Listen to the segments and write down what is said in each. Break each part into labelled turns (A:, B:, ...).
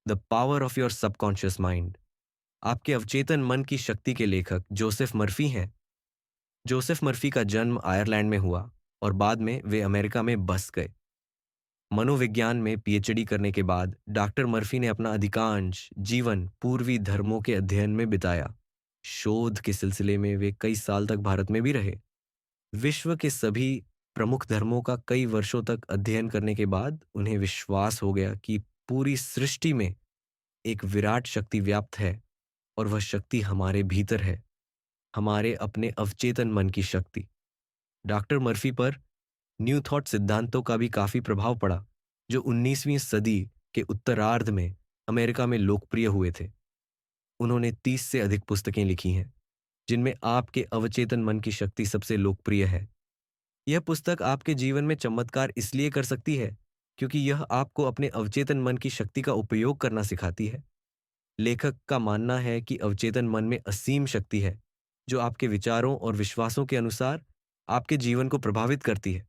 A: The power of your subconscious mind. आपके अवचेतन मन की शक्ति के लेखक जोसेफ मर्फी हैं। जोसेफ मर्फी का जन्म आयरलैंड में हुआ और बाद में वे अमेरिका में बस गए। मनोविज्ञान में पीएचडी करने के बाद डॉक्टर मर्फी ने अपना अधिकांश जीवन पूर्वी धर्मों के अध्ययन में बिताया। शोध के सिलसिले में वे कई साल तक भारत में भी रहे। विश्व के सभी प्रमुख धर्मों का कई वर्षों तक अध्ययन करने के बाद उन्हें विश्वास हो गया कि पूरी सृष्टि में एक विराट शक्ति व्याप्त है और वह शक्ति हमारे भीतर है, हमारे अपने अवचेतन मन की शक्ति। डॉक्टर मर्फी पर न्यू थॉट सिद्धांतों का भी काफी प्रभाव पड़ा, जो 19वीं सदी के उत्तरार्ध में अमेरिका में लोकप्रिय हुए थे। उन्होंने 30 से अधिक पुस्तकें लिखी हैं, जिनमें आपके अवचेतन मन की शक्ति सबसे लोकप्रिय है। यह पुस्तक आपके जीवन में चमत्कार इसलिए कर सकती है क्योंकि यह आपको अपने अवचेतन मन की शक्ति का उपयोग करना सिखाती है। लेखक का मानना है कि अवचेतन मन में असीम शक्ति है, जो आपके विचारों और विश्वासों के अनुसार आपके जीवन को प्रभावित करती है।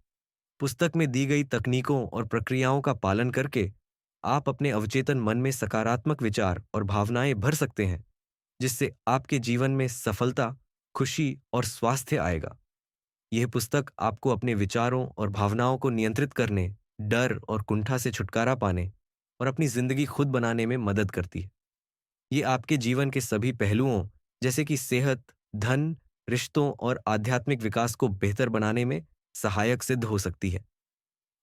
A: पुस्तक में दी गई तकनीकों और प्रक्रियाओं का पालन करके आप अपने अवचेतन मन में सकारात्मक विचार और भावनाएं भर सकते हैं, जिससे आपके जीवन में सफलता, खुशी और स्वास्थ्य आएगा। यह पुस्तक आपको अपने विचारों और भावनाओं को नियंत्रित करने, डर और कुंठा से छुटकारा पाने और अपनी जिंदगी खुद बनाने में मदद करती है। ये आपके जीवन के सभी पहलुओं, जैसे कि सेहत, धन, रिश्तों और आध्यात्मिक विकास को बेहतर बनाने में सहायक सिद्ध हो सकती है।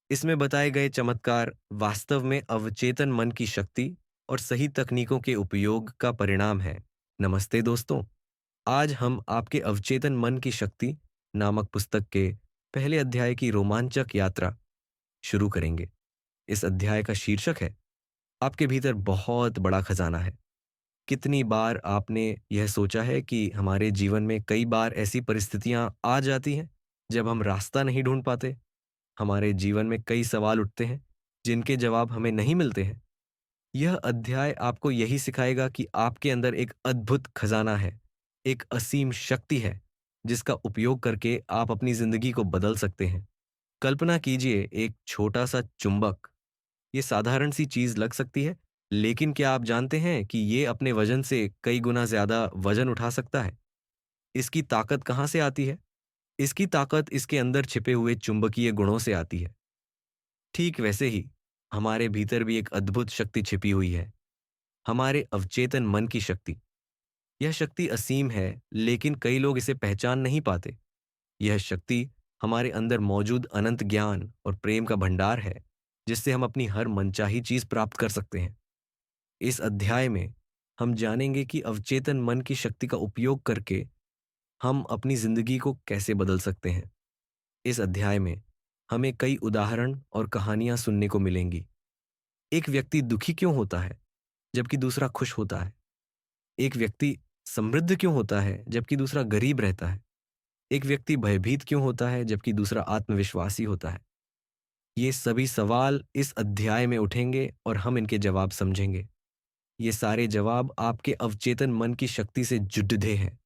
A: इसमें बताए गए चमत्कार वास्तव में अवचेतन मन की शक्ति और सही तकनीकों के उपयोग का परिणाम है। नमस्ते दोस्तों, आज हम आपके अवचेतन मन की शक्ति नामक पुस्तक के पहले अध्याय की रोमांचक यात्रा शुरू करेंगे। इस अध्याय का शीर्षक है, आपके भीतर बहुत बड़ा खजाना है। कितनी बार आपने यह सोचा है कि हमारे जीवन में कई बार ऐसी परिस्थितियां आ जाती हैं जब हम रास्ता नहीं ढूंढ पाते। हमारे जीवन में कई सवाल उठते हैं जिनके जवाब हमें नहीं मिलते हैं। यह अध्याय आपको यही सिखाएगा कि आपके अंदर एक अद्भुत खजाना है, एक असीम शक्ति है, जिसका उपयोग करके आप अपनी जिंदगी को बदल सकते हैं। कल्पना कीजिए, एक छोटा सा चुंबक। ये साधारण सी चीज लग सकती है, लेकिन क्या आप जानते हैं कि ये अपने वजन से कई गुना ज्यादा वजन उठा सकता है? इसकी ताकत कहाँ से आती है? इसकी ताकत इसके अंदर छिपे हुए चुंबकीय गुणों से आती है। ठीक वैसे ही हमारे भीतर भी एक अद्भुत शक्ति छिपी हुई है, हमारे अवचेतन मन की शक्ति। यह शक्ति असीम है, लेकिन कई लोग इसे पहचान नहीं पाते। यह शक्ति हमारे अंदर मौजूद अनंत ज्ञान और प्रेम का भंडार है, जिससे हम अपनी हर मनचाही चीज प्राप्त कर सकते हैं। इस अध्याय में हम जानेंगे कि अवचेतन मन की शक्ति का उपयोग करके हम अपनी जिंदगी को कैसे बदल सकते हैं। इस अध्याय में हमें कई उदाहरण और कहानियां सुनने को मिलेंगी। एक व्यक्ति दुखी क्यों होता है जबकि दूसरा खुश होता है? एक व्यक्ति समृद्ध क्यों होता है जबकि दूसरा गरीब रहता है? एक व्यक्ति भयभीत क्यों होता है जबकि दूसरा आत्मविश्वासी होता है? ये सभी सवाल इस अध्याय में उठेंगे और हम इनके जवाब समझेंगे। ये सारे जवाब आपके अवचेतन मन की शक्ति से जुड़े हैं।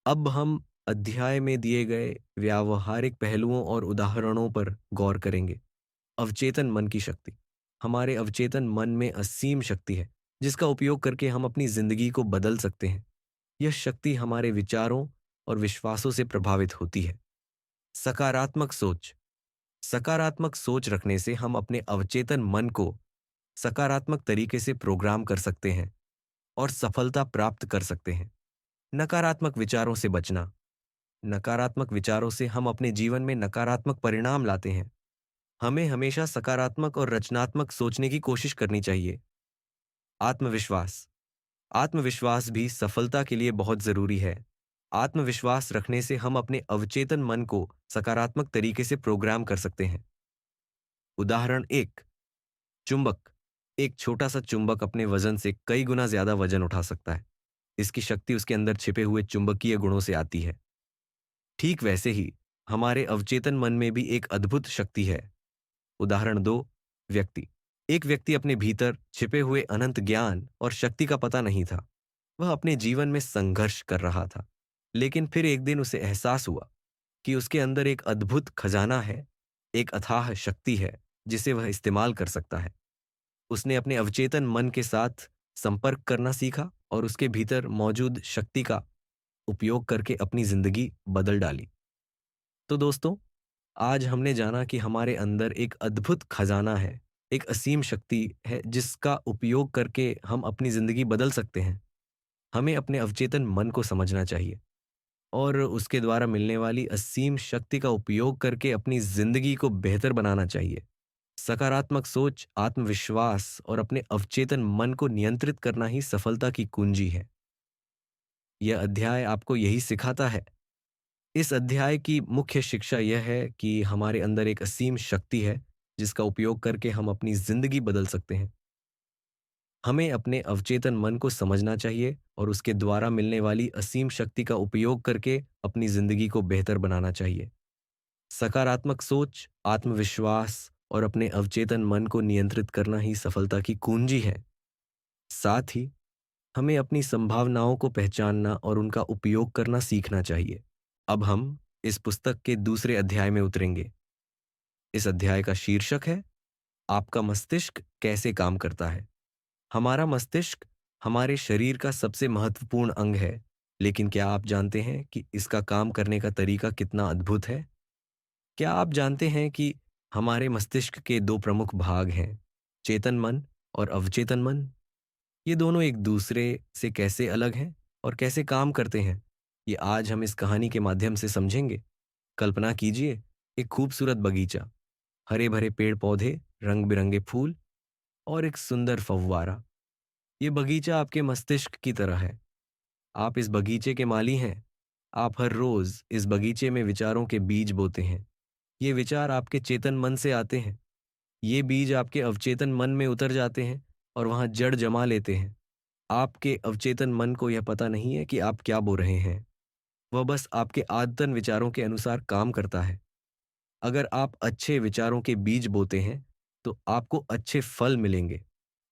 A: अब हम अध्याय में दिए गए व्यावहारिक पहलुओं और उदाहरणों पर गौर करेंगे। अवचेतन मन की शक्ति। हमारे अवचेतन मन में असीम शक्ति है, जिसका उपयोग करके हम अपनी जिंदगी को बदल सकते हैं। यह शक्ति हमारे विचारों और विश्वासों से प्रभावित होती है। सकारात्मक सोच। सकारात्मक सोच रखने से हम अपने अवचेतन मन को सकारात्मक तरीके से प्रोग्राम कर सकते हैं और सफलता प्राप्त कर सकते हैं। नकारात्मक विचारों से बचना। नकारात्मक विचारों से हम अपने जीवन में नकारात्मक परिणाम लाते हैं। हमें हमेशा सकारात्मक और रचनात्मक सोचने की कोशिश करनी चाहिए। आत्मविश्वास। आत्मविश्वास भी सफलता के लिए बहुत जरूरी है। आत्मविश्वास रखने से हम अपने अवचेतन मन को सकारात्मक तरीके से प्रोग्राम कर सकते हैं। उदाहरण एक, चुंबक। एक छोटा सा चुंबक अपने वजन से कई गुना ज्यादा वजन उठा सकता है। इसकी शक्ति उसके अंदर छिपे हुए चुंबकीय गुणों से आती है। ठीक वैसे ही हमारे अवचेतन मन में भी एक अद्भुत शक्ति है। उदाहरण दो, व्यक्ति। एक व्यक्ति अपने भीतर छिपे हुए अनंत ज्ञान और शक्ति का पता नहीं था। वह अपने जीवन में संघर्ष कर रहा था, लेकिन फिर एक दिन उसे एहसास हुआ कि उसके अंदर एक अद्भुत खजाना है, एक अथाह शक्ति है जिसे वह इस्तेमाल कर सकता है। उसने अपने अवचेतन मन के साथ संपर्क करना सीखा और उसके भीतर मौजूद शक्ति का उपयोग करके अपनी जिंदगी बदल डाली। तो दोस्तों, आज हमने जाना कि हमारे अंदर एक अद्भुत खजाना है, एक असीम शक्ति है जिसका उपयोग करके हम अपनी जिंदगी बदल सकते हैं। हमें अपने अवचेतन मन को समझना चाहिए और उसके द्वारा मिलने वाली असीम शक्ति का उपयोग करके अपनी जिंदगी को बेहतर बनाना चाहिए। सकारात्मक सोच, आत्मविश्वास और अपने अवचेतन मन को नियंत्रित करना ही सफलता की कुंजी है। यह अध्याय आपको यही सिखाता है। इस अध्याय की मुख्य शिक्षा यह है कि हमारे अंदर एक असीम शक्ति है जिसका उपयोग करके हम अपनी जिंदगी बदल सकते हैं। हमें अपने अवचेतन मन को समझना चाहिए और उसके द्वारा मिलने वाली असीम शक्ति का उपयोग करके अपनी जिंदगी को बेहतर बनाना चाहिए। सकारात्मक सोच, आत्मविश्वास और अपने अवचेतन मन को नियंत्रित करना ही सफलता की कुंजी है। साथ ही हमें अपनी संभावनाओं को पहचानना और उनका उपयोग करना सीखना चाहिए। अब हम इस पुस्तक के दूसरे अध्याय में उतरेंगे। इस अध्याय का शीर्षक है, आपका मस्तिष्क कैसे काम करता है। हमारा मस्तिष्क हमारे शरीर का सबसे महत्वपूर्ण अंग है, लेकिन क्या आप जानते हैं कि इसका काम करने का तरीका कितना अद्भुत है? क्या आप जानते हैं कि हमारे मस्तिष्क के दो प्रमुख भाग हैं, चेतन मन और अवचेतन मन? ये दोनों एक दूसरे से कैसे अलग हैं और कैसे काम करते हैं, ये आज हम इस कहानी के माध्यम से समझेंगे। कल्पना कीजिए, एक खूबसूरत बगीचा, हरे भरे पेड़ पौधे, रंग बिरंगे फूल और एक सुंदर फव्वारा। ये बगीचा आपके मस्तिष्क की तरह है। आप इस बगीचे के माली हैं। आप हर रोज इस बगीचे में विचारों के बीज बोते हैं। ये विचार आपके चेतन मन से आते हैं। ये बीज आपके अवचेतन मन में उतर जाते हैं और वहां जड़ जमा लेते हैं। आपके अवचेतन मन को यह पता नहीं है कि आप क्या बो रहे हैं। वह बस आपके आदतन विचारों के अनुसार काम करता है। अगर आप अच्छे विचारों के बीज बोते हैं तो आपको अच्छे फल मिलेंगे।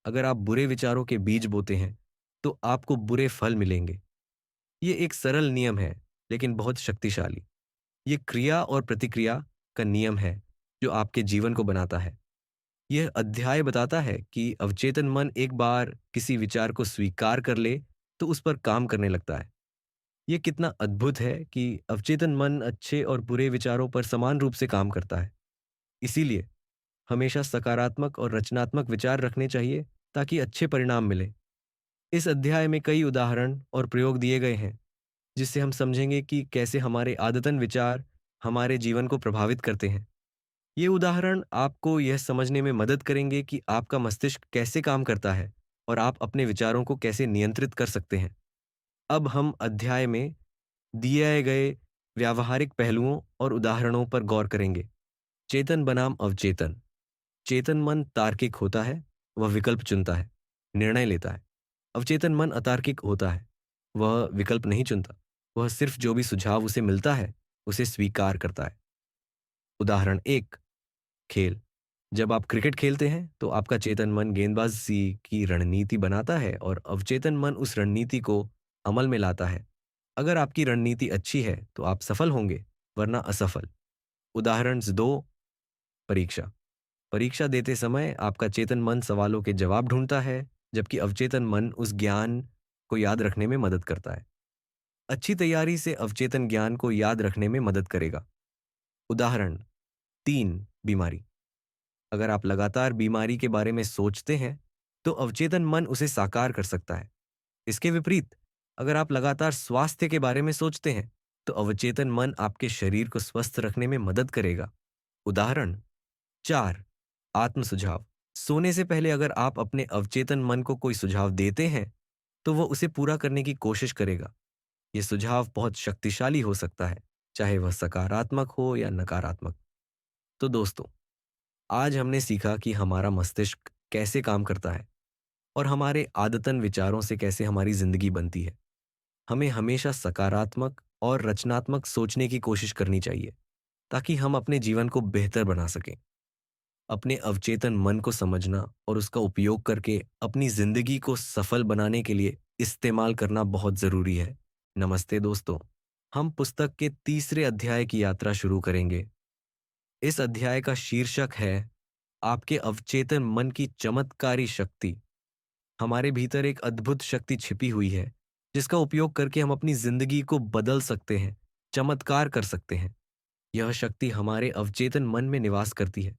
A: अगर आप बुरे विचारों के बीज बोते हैं तो आपको बुरे फल मिलेंगे। ये एक सरल नियम है, लेकिन बहुत शक्तिशाली। ये क्रिया और प्रतिक्रिया का नियम है जो आपके जीवन को बनाता है। यह अध्याय बताता है कि अवचेतन मन एक बार किसी विचार को स्वीकार कर ले तो उस पर काम करने लगता है। यह कितना अद्भुत है कि अवचेतन मन अच्छे और बुरे विचारों पर समान रूप से काम करता है। इसीलिए हमेशा सकारात्मक और रचनात्मक विचार रखने चाहिए ताकि अच्छे परिणाम मिले। इस अध्याय में कई उदाहरण और प्रयोग दिए गए हैं जिससे हम समझेंगे कि कैसे हमारे आदतन विचार हमारे जीवन को प्रभावित करते हैं। ये उदाहरण आपको यह समझने में मदद करेंगे कि आपका मस्तिष्क कैसे काम करता है और आप अपने विचारों को कैसे नियंत्रित कर सकते हैं। अब हम अध्याय में दिए गए व्यावहारिक पहलुओं और उदाहरणों पर गौर करेंगे। चेतन बनाम अवचेतन। चेतन मन तार्किक होता है, वह विकल्प चुनता है, निर्णय लेता है। अवचेतन मन अतार्किक होता है, वह विकल्प नहीं चुनता, वह सिर्फ जो भी सुझाव उसे मिलता है उसे स्वीकार करता है। उदाहरण एक, खेल। जब आप क्रिकेट खेलते हैं तो आपका चेतन मन गेंदबाजी की रणनीति बनाता है और अवचेतन मन उस रणनीति को अमल में लाता है। अगर आपकी रणनीति अच्छी है तो आप सफल होंगे, वरना असफल। उदाहरण दो, परीक्षा। परीक्षा देते समय आपका चेतन मन सवालों के जवाब ढूंढता है, जबकि अवचेतन मन उस ज्ञान को याद रखने में मदद करता है। अच्छी तैयारी से अवचेतन ज्ञान को याद रखने में मदद करेगा। उदाहरण तीन, बीमारी। अगर आप लगातार बीमारी के बारे में सोचते हैं तो अवचेतन मन उसे साकार कर सकता है। इसके विपरीत, अगर आप लगातार स्वास्थ्य के बारे में सोचते हैं तो अवचेतन मन आपके शरीर को स्वस्थ रखने में मदद करेगा। उदाहरण चार, आत्म सुझाव। सोने से पहले अगर आप अपने अवचेतन मन को कोई सुझाव देते हैं तो वह उसे पूरा करने की कोशिश करेगा। यह सुझाव बहुत शक्तिशाली हो सकता है, चाहे वह सकारात्मक हो या नकारात्मक। तो दोस्तों, आज हमने सीखा कि हमारा मस्तिष्क कैसे काम करता है और हमारे आदतन विचारों से कैसे हमारी जिंदगी बनती है। हमें हमेशा सकारात्मक और रचनात्मक सोचने की कोशिश करनी चाहिए ताकि हम अपने जीवन को बेहतर बना सकें। अपने अवचेतन मन को समझना और उसका उपयोग करके अपनी जिंदगी को सफल बनाने के लिए इस्तेमाल करना बहुत जरूरी है। नमस्ते दोस्तों, हम पुस्तक के तीसरे अध्याय की यात्रा शुरू करेंगे। इस अध्याय का शीर्षक है, आपके अवचेतन मन की चमत्कारी शक्ति। हमारे भीतर एक अद्भुत शक्ति छिपी हुई है, जिसका उपयोग करके हम अपनी जिंदगी को बदल सकते हैं, चमत्कार कर सकते हैं। यह शक्ति हमारे अवचेतन मन में निवास करती है।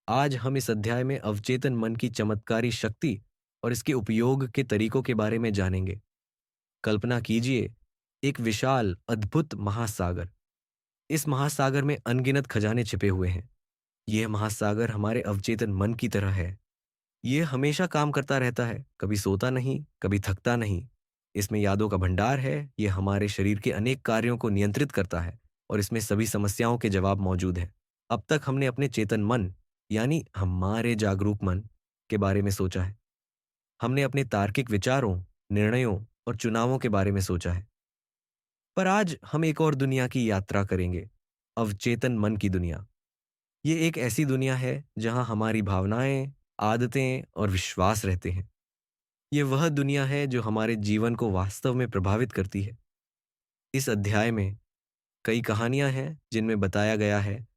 A: आज हम इस अध्याय में अवचेतन मन की चमत्कारी शक्ति और इसके उपयोग के तरीकों के बारे में जानेंगे। कल्पना कीजिए, एक विशाल अद्भुत महासागर। इस महासागर में अनगिनत खजाने छिपे हुए हैं। यह महासागर हमारे अवचेतन मन की तरह है। यह हमेशा काम करता रहता है, कभी सोता नहीं, कभी थकता नहीं। इसमें यादों का भंडार है। यह हमारे शरीर के अनेक कार्यों को नियंत्रित करता है और इसमें सभी समस्याओं के जवाब मौजूद हैं। अब तक हमने अपने चेतन मन, यानी हमारे जागरूक मन के बारे में सोचा है। हमने अपने तार्किक विचारों, निर्णयों और चुनावों के बारे में सोचा है। पर आज हम एक और दुनिया की यात्रा करेंगे, अवचेतन मन की दुनिया। ये एक ऐसी दुनिया है जहां हमारी भावनाएं, आदतें और विश्वास रहते हैं। ये वह दुनिया है जो हमारे जीवन को वास्तव में प्रभावित करती है। इस अध्याय में कई कहानियां हैं जिनमें बताया गया है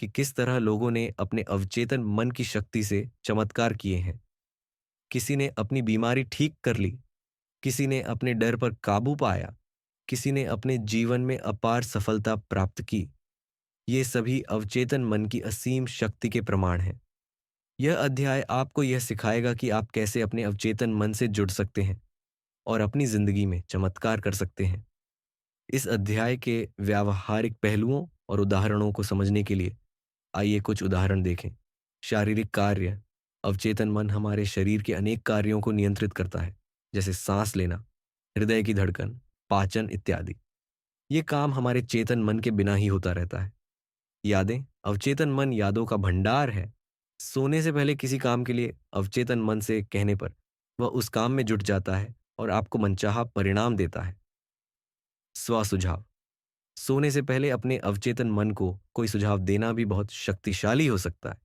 A: कि किस तरह लोगों ने अपने अवचेतन मन की शक्ति से चमत्कार किए हैं। किसी ने अपनी बीमारी ठीक कर ली, किसी ने अपने डर पर काबू पाया, किसी ने अपने जीवन में अपार सफलता प्राप्त की। ये सभी अवचेतन मन की असीम शक्ति के प्रमाण हैं। यह अध्याय आपको यह सिखाएगा कि आप कैसे अपने अवचेतन मन से जुड़ सकते हैं और अपनी जिंदगी में चमत्कार कर सकते हैं। इस अध्याय के व्यावहारिक पहलुओं और उदाहरणों को समझने के लिए आइए कुछ उदाहरण देखें। शारीरिक कार्य। अवचेतन मन हमारे शरीर के अनेक कार्यों को नियंत्रित करता है, जैसे सांस लेना, हृदय की धड़कन, पाचन इत्यादि। ये काम हमारे चेतन मन के बिना ही होता रहता है। यादें। अवचेतन मन यादों का भंडार है। सोने से पहले किसी काम के लिए अवचेतन मन से कहने पर वह उस काम में जुट जाता है और आपको मनचाहा परिणाम देता है। स्व सुझाव। सोने से पहले अपने अवचेतन मन को कोई सुझाव देना भी बहुत शक्तिशाली हो सकता है।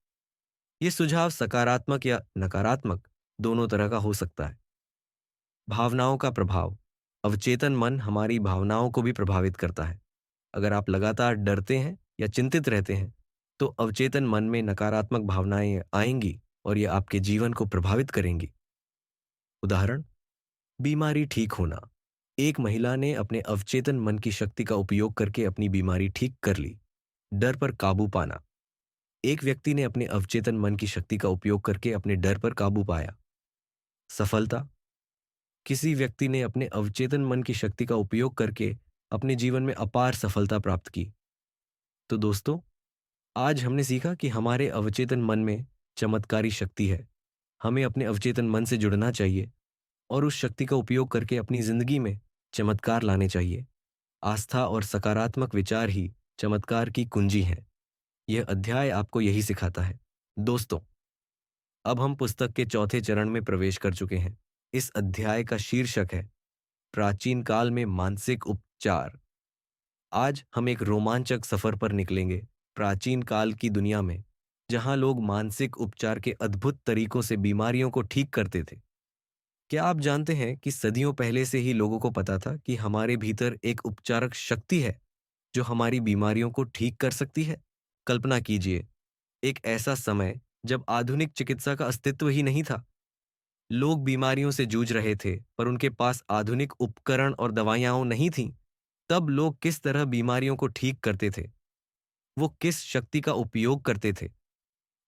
A: यह सुझाव सकारात्मक या नकारात्मक दोनों तरह का हो सकता है। भावनाओं का प्रभाव। अवचेतन मन हमारी भावनाओं को भी प्रभावित करता है। अगर आप लगातार डरते हैं या चिंतित रहते हैं, तो अवचेतन मन में नकारात्मक भावनाएं आएंगी और ये आपके जीवन को प्रभावित करेंगी। उदाहरण, बीमारी ठीक होना। एक महिला ने अपने अवचेतन मन की शक्ति का उपयोग करके अपनी बीमारी ठीक कर ली। डर पर काबू पाना। एक व्यक्ति ने अपने अवचेतन मन की शक्ति का उपयोग करके अपने डर पर काबू पाया। सफलता। किसी व्यक्ति ने अपने अवचेतन मन की शक्ति का उपयोग करके अपने जीवन में अपार सफलता प्राप्त की। तो दोस्तों, आज हमने सीखा कि हमारे अवचेतन मन में चमत्कारी शक्ति है। हमें अपने अवचेतन मन से जुड़ना चाहिए और उस शक्ति का उपयोग करके अपनी जिंदगी में चमत्कार लाने चाहिए। आस्था और सकारात्मक विचार ही चमत्कार की कुंजी है। यह अध्याय आपको यही सिखाता है। दोस्तों, अब हम पुस्तक के चौथे चरण में प्रवेश कर चुके हैं। इस अध्याय का शीर्षक है प्राचीन काल में मानसिक उपचार। आज हम एक रोमांचक सफर पर निकलेंगे प्राचीन काल की दुनिया में, जहां लोग मानसिक उपचार के अद्भुत तरीकों से बीमारियों को ठीक करते थे। क्या आप जानते हैं कि सदियों पहले से ही लोगों को पता था कि हमारे भीतर एक उपचारक शक्ति है जो हमारी बीमारियों को ठीक कर सकती है? कल्पना कीजिए, एक ऐसा समय जब आधुनिक चिकित्सा का अस्तित्व ही नहीं था। लोग बीमारियों से जूझ रहे थे, पर उनके पास आधुनिक उपकरण और दवाइयां नहीं थीं। तब लोग किस तरह बीमारियों को ठीक करते थे? वो किस शक्ति का उपयोग करते थे?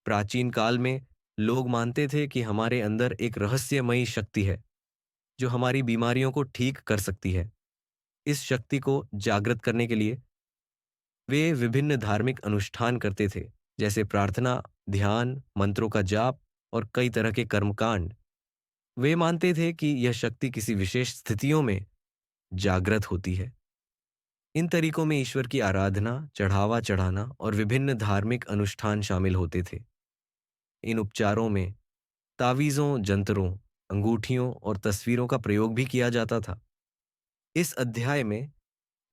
A: प्राचीन काल में लोग मानते थे कि हमारे अंदर एक रहस्यमयी शक्ति है जो हमारी बीमारियों को ठीक कर सकती है। इस शक्ति को जागृत करने के लिए वे विभिन्न धार्मिक अनुष्ठान करते थे, जैसे प्रार्थना, ध्यान, मंत्रों का जाप और कई तरह के कर्मकांड। वे मानते थे कि यह शक्ति किसी विशेष स्थितियों में जागृत होती है। इन तरीकों में ईश्वर की आराधना, चढ़ावा चढ़ाना और विभिन्न धार्मिक अनुष्ठान शामिल होते थे। इन उपचारों में तावीज़ों, जंतरों, अंगूठियों और तस्वीरों का प्रयोग भी किया जाता था। इस अध्याय में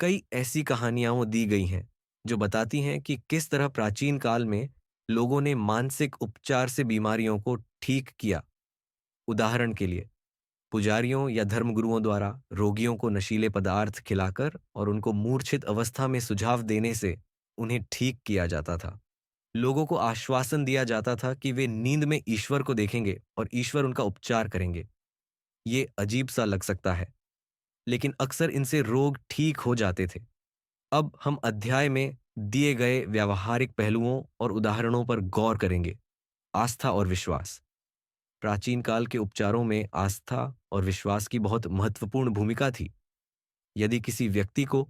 A: कई ऐसी कहानियां दी गई हैं जो बताती हैं कि किस तरह प्राचीन काल में लोगों ने मानसिक उपचार से बीमारियों को ठीक किया। उदाहरण के लिए, पुजारियों या धर्मगुरुओं द्वारा रोगियों को नशीले पदार्थ खिलाकर और उनको मूर्छित अवस्था में सुझाव देने से उन्हें ठीक किया जाता था। लोगों को आश्वासन दिया जाता था कि वे नींद में ईश्वर को देखेंगे और ईश्वर उनका उपचार करेंगे। ये अजीब सा लग सकता है, लेकिन अक्सर इनसे रोग ठीक हो जाते थे। अब हम अध्याय में दिए गए व्यावहारिक पहलुओं और उदाहरणों पर गौर करेंगे। आस्था और विश्वास। प्राचीन काल के उपचारों में आस्था और विश्वास की बहुत महत्वपूर्ण भूमिका थी। यदि किसी व्यक्ति को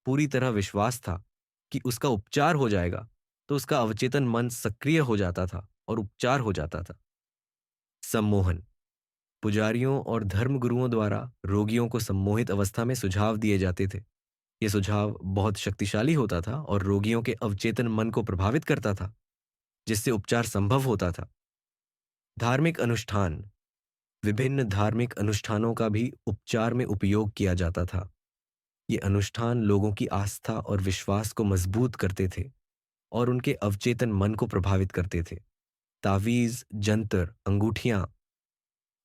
A: पूरी तरह विश्वास था कि उसका उपचार हो जाएगा, तो उसका अवचेतन मन सक्रिय हो जाता था और उपचार हो जाता था। सम्मोहन। पुजारियों और धर्मगुरुओं द्वारा रोगियों को सम्मोहित अवस्था में सुझाव दिए जाते थे। ये सुझाव बहुत शक्तिशाली होता था और रोगियों के अवचेतन मन को प्रभावित करता था, जिससे उपचार संभव होता था। धार्मिक अनुष्ठान। विभिन्न धार्मिक अनुष्ठानों का भी उपचार में उपयोग किया जाता था। ये अनुष्ठान लोगों की आस्था और विश्वास को मजबूत करते थे और उनके अवचेतन मन को प्रभावित करते थे। तावीज, जंतर, अंगूठियां,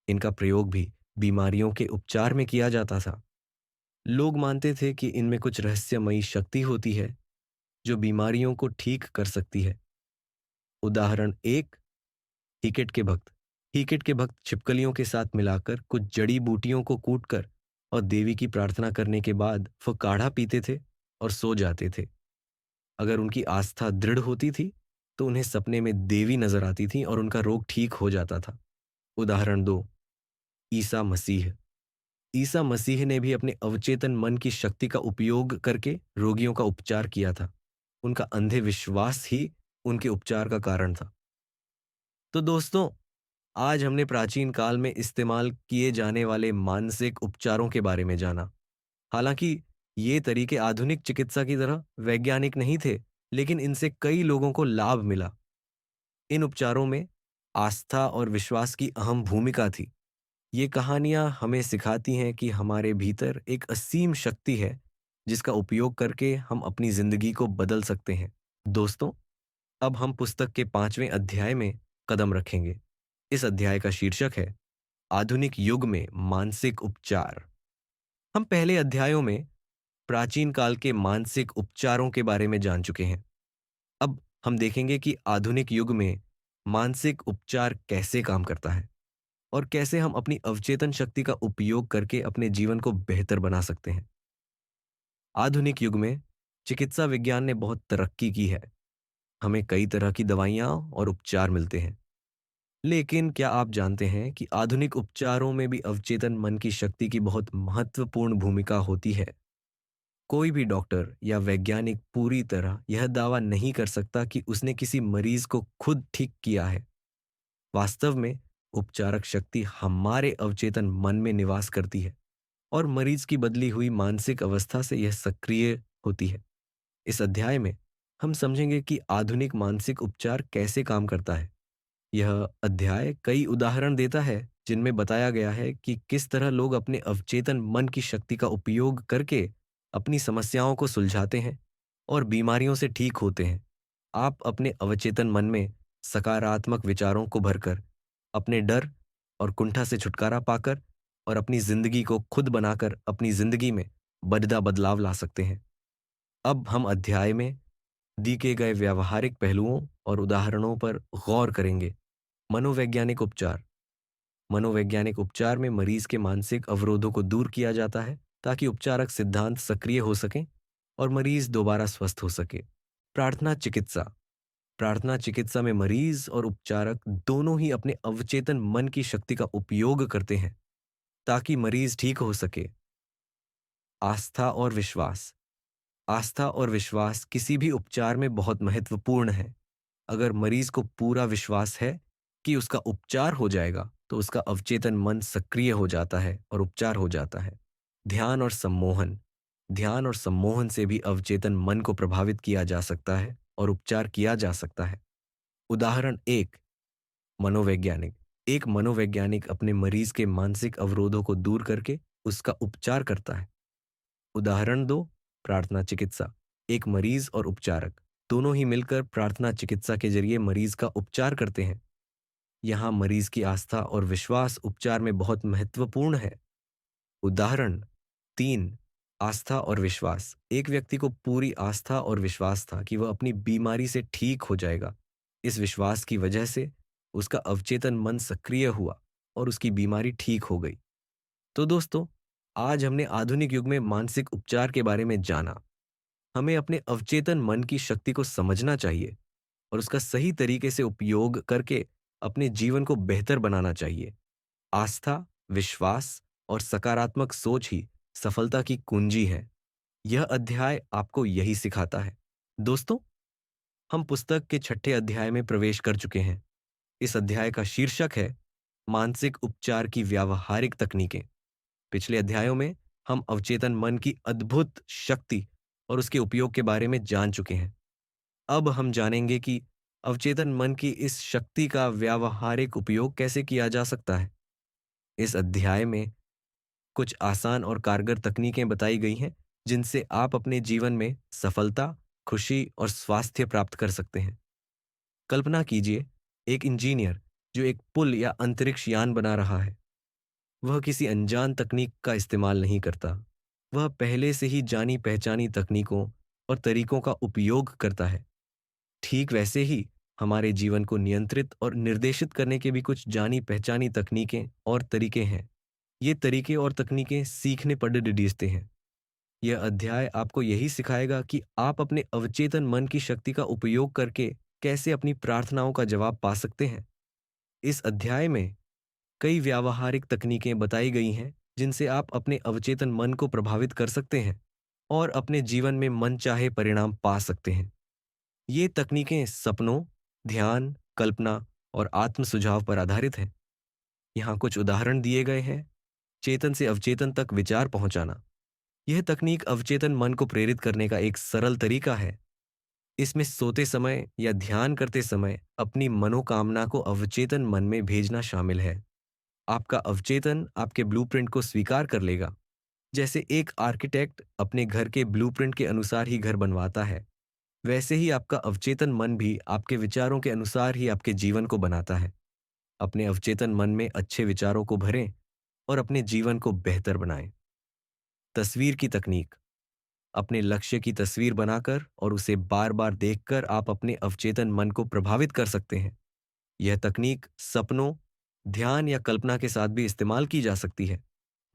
A: इनका प्रयोग भी बीमारियों के उपचार में किया जाता था। लोग मानते थे कि इनमें कुछ रहस्यमयी शक्ति होती है जो बीमारियों को ठीक कर सकती है। उदाहरण एक, हीकेट के भक्त। हीकेट के भक्त छिपकलियों के साथ मिलाकर कुछ जड़ी बूटियों को कूटकर और देवी की प्रार्थना करने के बाद वह काढ़ा पीते थे और सो जाते थे। अगर उनकी आस्था दृढ़ होती थी तो उन्हें सपने में देवी नजर आती थी और उनका रोग ठीक हो जाता था। उदाहरण दो, ईसा मसीह। ईसा मसीह ने भी अपने अवचेतन मन की शक्ति का उपयोग करके रोगियों का उपचार किया था। उनका अंधे विश्वास ही उनके उपचार का कारण था। तो दोस्तों, आज हमने प्राचीन काल में इस्तेमाल किए जाने वाले मानसिक उपचारों के बारे में जाना। हालांकि ये तरीके आधुनिक चिकित्सा की तरह वैज्ञानिक नहीं थे, लेकिन इनसे कई लोगों को लाभ मिला। इन उपचारों में आस्था और विश्वास की अहम भूमिका थी। ये कहानियां हमें सिखाती हैं कि हमारे भीतर एक असीम शक्ति है जिसका उपयोग करके हम अपनी जिंदगी को बदल सकते हैं। दोस्तों, अब हम पुस्तक के 5वें अध्याय में कदम रखेंगे। इस अध्याय का शीर्षक है आधुनिक युग में मानसिक उपचार। हम पहले अध्यायों में प्राचीन काल के मानसिक उपचारों के बारे में जान चुके हैं। अब हम देखेंगे कि आधुनिक युग में मानसिक उपचार कैसे काम करता है और कैसे हम अपनी अवचेतन शक्ति का उपयोग करके अपने जीवन को बेहतर बना सकते हैं। आधुनिक युग में चिकित्सा विज्ञान ने बहुत तरक्की की है। हमें कई तरह की दवाइयाँ और उपचार मिलते हैं। लेकिन क्या आप जानते हैं कि आधुनिक उपचारों में भी अवचेतन मन की शक्ति की बहुत महत्वपूर्ण भूमिका होती है? कोई भी डॉक्टर या वैज्ञानिक पूरी तरह यह दावा नहीं कर सकता कि उसने किसी मरीज को खुद ठीक किया है। वास्तव में उपचारक शक्ति हमारे अवचेतन मन में निवास करती है और मरीज की बदली हुई मानसिक अवस्था से यह सक्रिय होती है। इस अध्याय में हम समझेंगे कि आधुनिक मानसिक उपचार कैसे काम करता है। यह अध्याय कई उदाहरण देता है जिनमें बताया गया है कि किस तरह लोग अपने अवचेतन मन की शक्ति का उपयोग करके अपनी समस्याओं को सुलझाते हैं और बीमारियों से ठीक होते हैं। आप अपने अवचेतन मन में सकारात्मक विचारों को भरकर अपने डर और कुंठा से छुटकारा पाकर और अपनी जिंदगी को खुद बनाकर अपनी जिंदगी में बड़ा बदलाव ला सकते हैं। अब हम अध्याय में दिए गए व्यावहारिक पहलुओं और उदाहरणों पर गौर करेंगे। मनोवैज्ञानिक उपचार। मनोवैज्ञानिक उपचार में मरीज के मानसिक अवरोधों को दूर किया जाता है ताकि उपचारक सिद्धांत सक्रिय हो सकें और मरीज दोबारा स्वस्थ हो सके। प्रार्थना चिकित्सा। प्रार्थना चिकित्सा में मरीज और उपचारक दोनों ही अपने अवचेतन मन की शक्ति का उपयोग करते हैं ताकि मरीज ठीक हो सके। आस्था और विश्वास। आस्था और विश्वास किसी भी उपचार में बहुत महत्वपूर्ण है। अगर मरीज को पूरा विश्वास है कि उसका उपचार हो जाएगा, तो उसका अवचेतन मन सक्रिय हो जाता है और उपचार हो जाता है। ध्यान और सम्मोहन। ध्यान और सम्मोहन से भी अवचेतन मन को प्रभावित किया जा सकता है और उपचार किया जा सकता है। उदाहरण एक, मनोवैज्ञानिक। एक मनोवैज्ञानिक अपने मरीज के मानसिक अवरोधों को दूर करके उसका उपचार करता है। उदाहरण दो, प्रार्थना चिकित्सा। एक मरीज और उपचारक दोनों ही मिलकर प्रार्थना चिकित्सा के जरिए मरीज का उपचार करते हैं। यहाँ मरीज की आस्था और विश्वास उपचार में बहुत महत्वपूर्ण है। उदाहरण तीन, आस्था और विश्वास। एक व्यक्ति को पूरी आस्था और विश्वास था कि वह अपनी बीमारी से ठीक हो जाएगा, इस विश्वास की वजह से उसका अवचेतन मन सक्रिय हुआ और उसकी बीमारी ठीक हो गई। तो दोस्तों, आज हमने आधुनिक युग में मानसिक उपचार के बारे में जाना। हमें अपने अवचेतन मन की शक्ति को समझना चाहिए और उसका सही तरीके से उपयोग करके अपने जीवन को बेहतर बनाना चाहिए। आस्था, विश्वास और सकारात्मक सोच ही सफलता की कुंजी है। यह अध्याय आपको यही सिखाता है। दोस्तों, हम पुस्तक के छठे अध्याय में प्रवेश कर चुके हैं। इस अध्याय का शीर्षक है मानसिक उपचार की व्यावहारिक तकनीकें। पिछले अध्यायों में हम अवचेतन मन की अद्भुत शक्ति और उसके उपयोग के बारे में जान चुके हैं। अब हम जानेंगे कि अवचेतन मन की इस शक्ति का व्यावहारिक उपयोग कैसे किया जा सकता है। इस अध्याय में कुछ आसान और कारगर तकनीकें बताई गई हैं जिनसे आप अपने जीवन में सफलता, खुशी और स्वास्थ्य प्राप्त कर सकते हैं। कल्पना कीजिए, एक इंजीनियर जो एक पुल या अंतरिक्ष यान बना रहा है। वह किसी अनजान तकनीक का इस्तेमाल नहीं करता। वह पहले से ही जानी पहचानी तकनीकों और तरीकों का उपयोग करता है। ठीक वैसे ही हमारे जीवन को नियंत्रित और निर्देशित करने के भी कुछ जानी पहचानी तकनीकें और तरीके हैं। ये तरीके और तकनीकें सीखने पर डिडीजते हैं। यह अध्याय आपको यही सिखाएगा कि आप अपने अवचेतन मन की शक्ति का उपयोग करके कैसे अपनी प्रार्थनाओं का जवाब पा सकते हैं। इस अध्याय में कई व्यावहारिक तकनीकें बताई गई हैं जिनसे आप अपने अवचेतन मन को प्रभावित कर सकते हैं और अपने जीवन में मनचाहे परिणाम पा सकते हैं। ये तकनीकें सपनों, ध्यान, कल्पना और आत्म सुझाव पर आधारित हैं। यहाँ कुछ उदाहरण दिए गए हैं। चेतन से अवचेतन तक विचार पहुंचाना। यह तकनीक अवचेतन मन को प्रेरित करने का एक सरल तरीका है। इसमें सोते समय या ध्यान करते समय अपनी मनोकामना को अवचेतन मन में भेजना शामिल है। आपका अवचेतन आपके ब्लूप्रिंट को स्वीकार कर लेगा। जैसे एक आर्किटेक्ट अपने घर के ब्लूप्रिंट के अनुसार ही घर बनवाता है, वैसे ही आपका अवचेतन मन भी आपके विचारों के अनुसार ही आपके जीवन को बनाता है। अपने अवचेतन मन में अच्छे विचारों को भरें और अपने जीवन को बेहतर बनाएं। तस्वीर की तकनीक। अपने लक्ष्य की तस्वीर बनाकर और उसे बार बार देखकर आप अपने अवचेतन मन को प्रभावित कर सकते हैं। यह तकनीक सपनों, ध्यान या कल्पना के साथ भी इस्तेमाल की जा सकती है।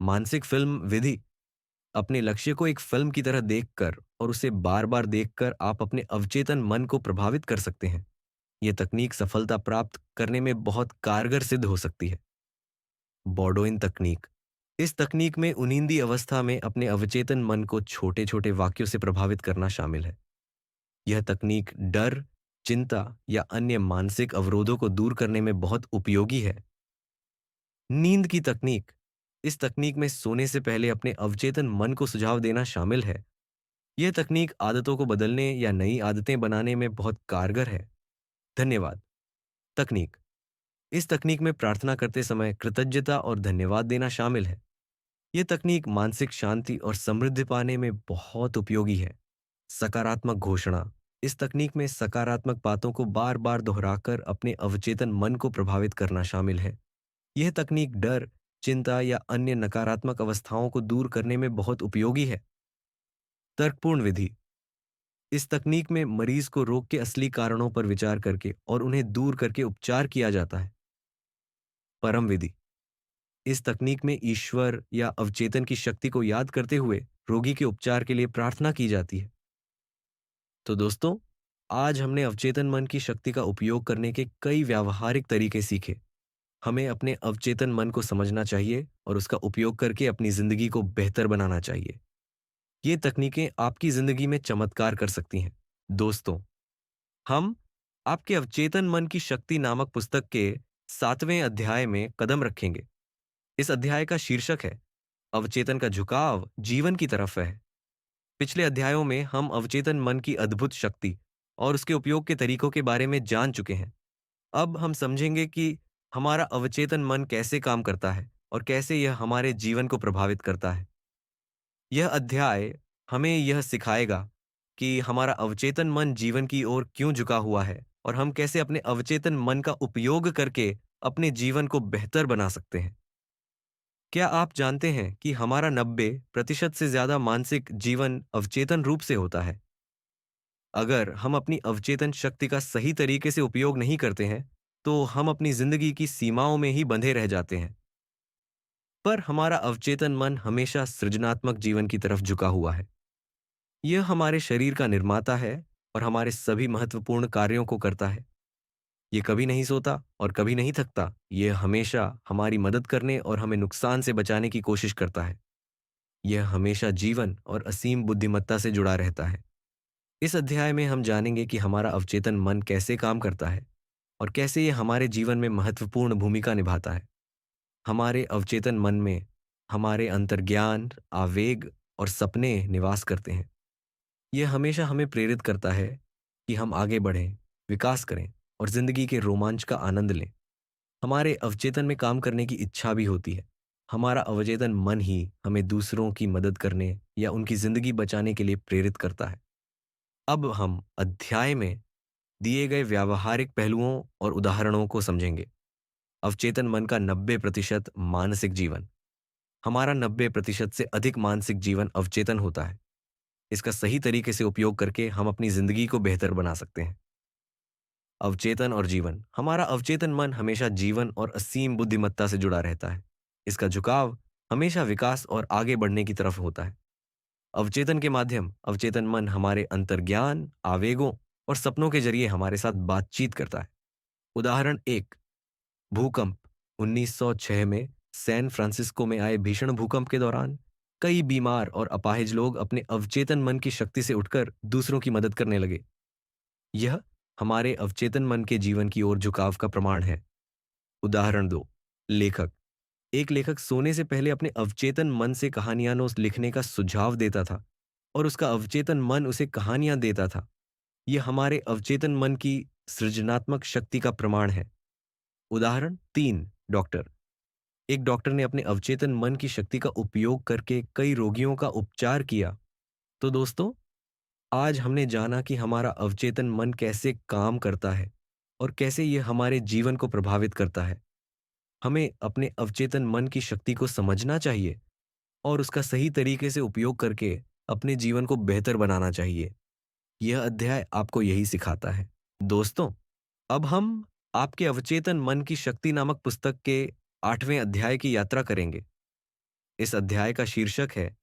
A: मानसिक फिल्म विधि। अपने लक्ष्य को एक फिल्म की तरह देखकर और उसे बार बार देखकर आप अपने अवचेतन मन को प्रभावित कर सकते हैं। यह तकनीक सफलता प्राप्त करने में बहुत कारगर सिद्ध हो सकती है। बॉडोइन तकनीक। इस तकनीक में उनींदी अवस्था में अपने अवचेतन मन को छोटे छोटे वाक्यों से प्रभावित करना शामिल है। यह तकनीक डर, चिंता या अन्य मानसिक अवरोधों को दूर करने में बहुत उपयोगी है। नींद की तकनीक। इस तकनीक में सोने से पहले अपने अवचेतन मन को सुझाव देना शामिल है। यह तकनीक आदतों को बदलने या नई आदतें बनाने में बहुत कारगर है। धन्यवाद तकनीक। इस तकनीक में प्रार्थना करते समय कृतज्ञता और धन्यवाद देना शामिल है। यह तकनीक मानसिक शांति और समृद्धि पाने में बहुत उपयोगी है। सकारात्मक घोषणा। इस तकनीक में सकारात्मक बातों को बार बार दोहराकर अपने अवचेतन मन को प्रभावित करना शामिल है। यह तकनीक डर, चिंता या अन्य नकारात्मक अवस्थाओं को दूर करने में बहुत उपयोगी है। तर्कपूर्ण विधि। इस तकनीक में मरीज को रोग के असली कारणों पर विचार करके और उन्हें दूर करके उपचार किया जाता है। परम विधि। इस तकनीक में ईश्वर या अवचेतन की शक्ति को याद करते हुए रोगी के उपचार के लिए प्रार्थना की जाती है। तो दोस्तों, आज हमने अवचेतन मन की शक्ति का उपयोग करने के कई व्यावहारिक तरीके सीखे। हमें अपने अवचेतन मन को समझना चाहिए और उसका उपयोग करके अपनी जिंदगी को बेहतर बनाना चाहिए। ये तकनीकें आपकी जिंदगी में चमत्कार कर सकती हैं। दोस्तों, हम आपके अवचेतन मन की शक्ति नामक पुस्तक के 7वें अध्याय में कदम रखेंगे। इस अध्याय का शीर्षक है अवचेतन का झुकाव जीवन की तरफ है। पिछले अध्यायों में हम अवचेतन मन की अद्भुत शक्ति और उसके उपयोग के तरीकों के बारे में जान चुके हैं। अब हम समझेंगे कि हमारा अवचेतन मन कैसे काम करता है और कैसे यह हमारे जीवन को प्रभावित करता है। यह अध्याय हमें यह सिखाएगा कि हमारा अवचेतन मन जीवन की ओर क्यों झुका हुआ है और हम कैसे अपने अवचेतन मन का उपयोग करके अपने जीवन को बेहतर बना सकते हैं। क्या आप जानते हैं कि हमारा 90% से ज्यादा मानसिक जीवन अवचेतन रूप से होता है? अगर हम अपनी अवचेतन शक्ति का सही तरीके से उपयोग नहीं करते हैं, तो हम अपनी जिंदगी की सीमाओं में ही बंधे रह जाते हैं। पर हमारा अवचेतन मन हमेशा सृजनात्मक जीवन की तरफ झुका हुआ है। यह हमारे शरीर का निर्माता है और हमारे सभी महत्वपूर्ण कार्यों को करता है। ये कभी नहीं सोता और कभी नहीं थकता। यह हमेशा हमारी मदद करने और हमें नुकसान से बचाने की कोशिश करता है। यह हमेशा जीवन और असीम बुद्धिमत्ता से जुड़ा रहता है। इस अध्याय में हम जानेंगे कि हमारा अवचेतन मन कैसे काम करता है और कैसे यह हमारे जीवन में महत्वपूर्ण भूमिका निभाता है। हमारे अवचेतन मन में हमारे अंतर्ज्ञान, आवेग और सपने निवास करते हैं। यह हमेशा हमें प्रेरित करता है कि हम आगे बढ़ें, विकास करें और जिंदगी के रोमांच का आनंद लें। हमारे अवचेतन में काम करने की इच्छा भी होती है। हमारा अवचेतन मन ही हमें दूसरों की मदद करने या उनकी जिंदगी बचाने के लिए प्रेरित करता है। अब हम अध्याय में दिए गए व्यावहारिक पहलुओं और उदाहरणों को समझेंगे। अवचेतन मन का 90% मानसिक जीवन। हमारा 90% से अधिक मानसिक जीवन अवचेतन होता है। इसका सही तरीके से उपयोग करके हम अपनी जिंदगी को बेहतर बना सकते हैं। अवचेतन और जीवन। हमारा अवचेतन मन हमेशा जीवन और असीम बुद्धिमत्ता से जुड़ा रहता है। इसका झुकाव हमेशा विकास और आगे बढ़ने की तरफ होता है। अवचेतन के माध्यम अवचेतन मन हमारे अंतर्ज्ञान, आवेगों और सपनों के जरिए हमारे साथ बातचीत करता है। उदाहरण एक, भूकंप। 1906 में सैन फ्रांसिस्को में आए भीषण भूकंप के दौरान कई बीमार और अपाहिज लोग अपने अवचेतन मन की शक्ति से उठकर दूसरों की मदद करने लगे। यह हमारे अवचेतन मन के जीवन की ओर झुकाव का प्रमाण है। उदाहरण दो, लेखक। एक लेखक सोने से पहले अपने अवचेतन मन से कहानियां लिखने का सुझाव देता था और उसका अवचेतन मन उसे कहानियां देता था। यह हमारे अवचेतन मन की सृजनात्मक शक्ति का प्रमाण है। उदाहरण तीन, डॉक्टर। एक डॉक्टर ने अपने अवचेतन मन की शक्ति का उपयोग करके कई रोगियों का उपचार किया। तो दोस्तों, आज हमने जाना कि हमारा अवचेतन मन कैसे काम करता है और कैसे यह हमारे जीवन को प्रभावित करता है। हमें अपने अवचेतन मन की शक्ति को समझना चाहिए और उसका सही तरीके से उपयोग करके अपने जीवन को बेहतर बनाना चाहिए। यह अध्याय आपको यही सिखाता है। दोस्तों, अब हम आपके अवचेतन मन की शक्ति नामक पुस्तक के 8वें अध्याय की यात्रा करेंगे। इस अध्याय का शीर्षक है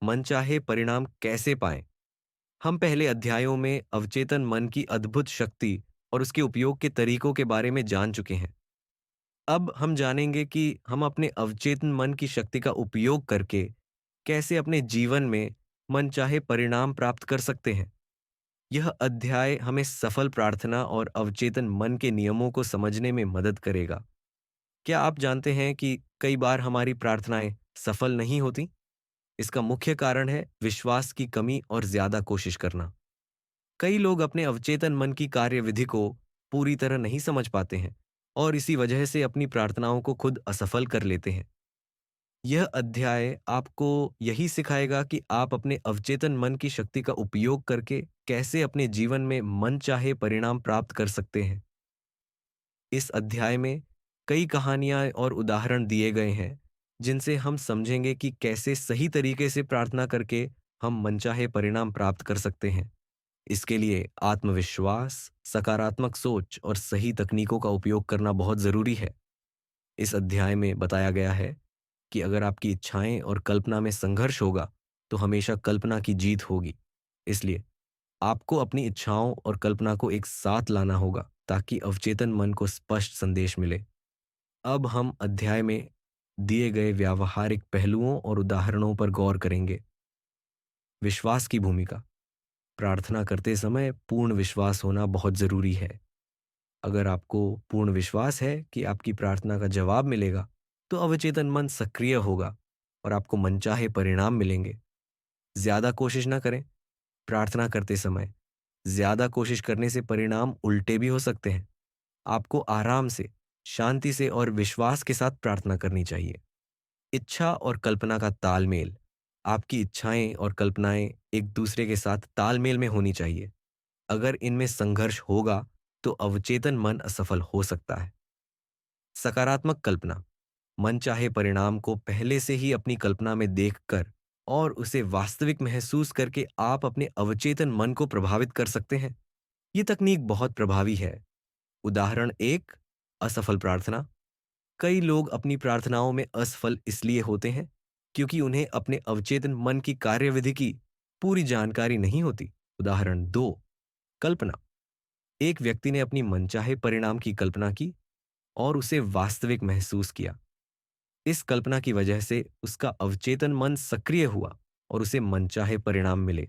A: मनचाहे परिणाम कैसे पाएं। हम पहले अध्यायों में अवचेतन मन की अद्भुत शक्ति और उसके उपयोग के तरीकों के बारे में जान चुके हैं। अब हम जानेंगे कि हम अपने अवचेतन मन की शक्ति का उपयोग करके कैसे अपने जीवन में मनचाहे परिणाम प्राप्त कर सकते हैं। यह अध्याय हमें सफल प्रार्थना और अवचेतन मन के नियमों को समझने में मदद करेगा। क्या आप जानते हैं कि कई बार हमारी प्रार्थनाएं सफल नहीं होती? इसका मुख्य कारण है विश्वास की कमी और ज्यादा कोशिश करना। कई लोग अपने अवचेतन मन की कार्यविधि को पूरी तरह नहीं समझ पाते हैं और इसी वजह से अपनी प्रार्थनाओं को खुद असफल कर लेते हैं। यह अध्याय आपको यही सिखाएगा कि आप अपने अवचेतन मन की शक्ति का उपयोग करके कैसे अपने जीवन में मनचाहे परिणाम प्राप्त कर सकते हैं। इस अध्याय में कई कहानियां और उदाहरण दिए गए हैं जिनसे हम समझेंगे कि कैसे सही तरीके से प्रार्थना करके हम मनचाहे परिणाम प्राप्त कर सकते हैं। इसके लिए आत्मविश्वास, सकारात्मक सोच और सही तकनीकों का उपयोग करना बहुत जरूरी है। इस अध्याय में बताया गया है कि अगर आपकी इच्छाएं और कल्पना में संघर्ष होगा, तो हमेशा कल्पना की जीत होगी। इसलिए आपको अपनी इच्छाओं और कल्पना को एक साथ लाना होगा ताकि अवचेतन मन को स्पष्ट संदेश मिले। अब हम अध्याय में दिए गए व्यावहारिक पहलुओं और उदाहरणों पर गौर करेंगे। विश्वास की भूमिका। प्रार्थना करते समय पूर्ण विश्वास होना बहुत जरूरी है। अगर आपको पूर्ण विश्वास है कि आपकी प्रार्थना का जवाब मिलेगा, तो अवचेतन मन सक्रिय होगा और आपको मनचाहे परिणाम मिलेंगे। ज्यादा कोशिश ना करें। प्रार्थना करते समय ज्यादा कोशिश करने से परिणाम उल्टे भी हो सकते हैं। आपको आराम से, शांति से और विश्वास के साथ प्रार्थना करनी चाहिए। इच्छा और कल्पना का तालमेल। आपकी इच्छाएं और कल्पनाएं एक दूसरे के साथ तालमेल में होनी चाहिए। अगर इनमें संघर्ष होगा, तो अवचेतन मन असफल हो सकता है। सकारात्मक कल्पना। मनचाहे परिणाम को पहले से ही अपनी कल्पना में देखकर और उसे वास्तविक महसूस करके आप अपने अवचेतन मन को प्रभावित कर सकते हैं। ये तकनीक बहुत प्रभावी है। उदाहरण एक, असफल प्रार्थना। कई लोग अपनी प्रार्थनाओं में असफल इसलिए होते हैं क्योंकि उन्हें अपने अवचेतन मन की कार्यविधि की पूरी जानकारी नहीं होती। उदाहरण दो, कल्पना। एक व्यक्ति ने अपनी मनचाहे परिणाम की कल्पना की और उसे वास्तविक महसूस किया। इस कल्पना की वजह से उसका अवचेतन मन सक्रिय हुआ और उसे मनचाहे परिणाम मिले।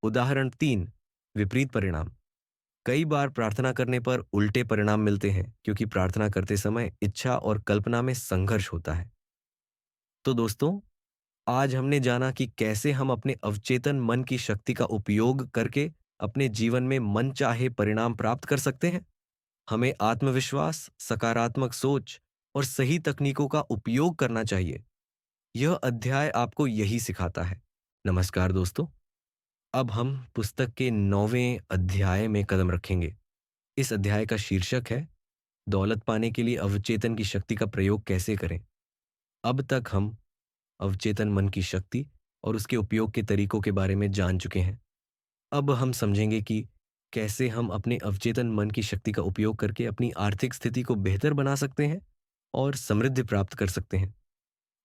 A: उदाहरण तीन, विपरीत परिणाम। कई बार प्रार्थना करने पर उल्टे परिणाम मिलते हैं क्योंकि प्रार्थना करते समय इच्छा और कल्पना में संघर्ष होता है। तो दोस्तों, आज हमने जाना कि कैसे हम अपने अवचेतन मन की शक्ति का उपयोग करके अपने जीवन में मनचाहे परिणाम प्राप्त कर सकते हैं। हमें आत्मविश्वास, सकारात्मक सोच और सही तकनीकों का उपयोग करना चाहिए। यह अध्याय आपको यही सिखाता है। नमस्कार दोस्तों, अब हम पुस्तक के 9वें अध्याय में कदम रखेंगे। इस अध्याय का शीर्षक है दौलत पाने के लिए अवचेतन की शक्ति का प्रयोग कैसे करें। अब तक हम अवचेतन मन की शक्ति और उसके उपयोग के तरीकों के बारे में जान चुके हैं। अब हम समझेंगे कि कैसे हम अपने अवचेतन मन की शक्ति का उपयोग करके अपनी आर्थिक स्थिति को बेहतर बना सकते हैं और समृद्धि प्राप्त कर सकते हैं।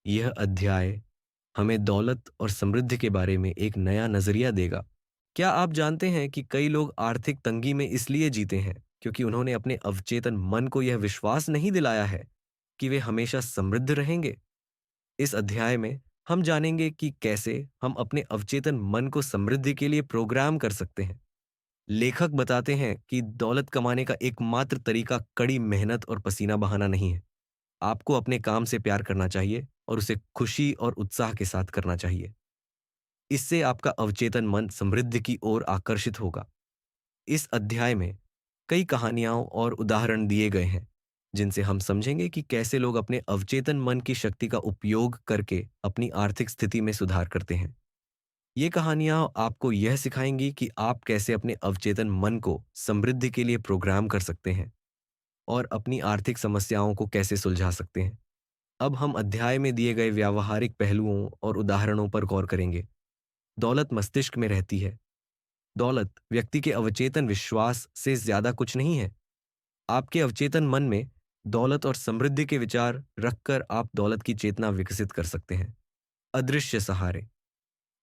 A: यह अध्याय हमें दौलत और समृद्धि के बारे में एक नया नजरिया देगा। क्या आप जानते हैं कि कई लोग आर्थिक तंगी में इसलिए जीते हैं क्योंकि उन्होंने अपने अवचेतन मन को यह विश्वास नहीं दिलाया है कि वे हमेशा समृद्ध रहेंगे। इस अध्याय में हम जानेंगे कि कैसे हम अपने अवचेतन मन को समृद्धि के लिए प्रोग्राम कर सकते हैं। लेखक बताते हैं कि दौलत कमाने का एकमात्र तरीका कड़ी मेहनत और पसीना बहाना नहीं है। आपको अपने काम से प्यार करना चाहिए और उसे खुशी और उत्साह के साथ करना चाहिए। इससे आपका अवचेतन मन समृद्धि की ओर आकर्षित होगा। इस अध्याय में कई कहानियां और उदाहरण दिए गए हैं जिनसे हम समझेंगे कि कैसे लोग अपने अवचेतन मन की शक्ति का उपयोग करके अपनी आर्थिक स्थिति में सुधार करते हैं। ये कहानियां आपको यह सिखाएंगी कि आप कैसे अपने अवचेतन मन को समृद्धि के लिए प्रोग्राम कर सकते हैं और अपनी आर्थिक समस्याओं को कैसे सुलझा सकते हैं। अब हम अध्याय में दिए गए व्यावहारिक पहलुओं और उदाहरणों पर गौर करेंगे। दौलत मस्तिष्क में रहती है। दौलत व्यक्ति के अवचेतन विश्वास से ज्यादा कुछ नहीं है। आपके अवचेतन मन में दौलत और समृद्धि के विचार रखकर आप दौलत की चेतना विकसित कर सकते हैं। अदृश्य सहारे।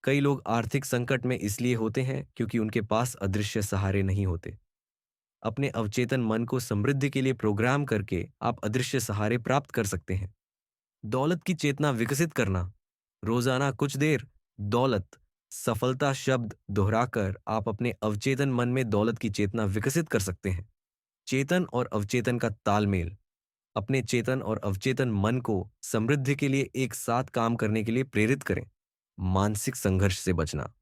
A: कई लोग आर्थिक संकट में इसलिए होते हैं क्योंकि उनके पास अदृश्य सहारे नहीं होते। अपने अवचेतन मन को समृद्धि के लिए प्रोग्राम करके आप अदृश्य सहारे प्राप्त कर सकते हैं। दौलत की चेतना विकसित करना। रोजाना कुछ देर दौलत सफलता शब्द दोहराकर आप अपने अवचेतन मन में दौलत की चेतना विकसित कर सकते हैं। चेतन और अवचेतन का तालमेल। अपने चेतन और अवचेतन मन को समृद्धि के लिए एक साथ काम करने के लिए प्रेरित करें। मानसिक संघर्ष से बचना।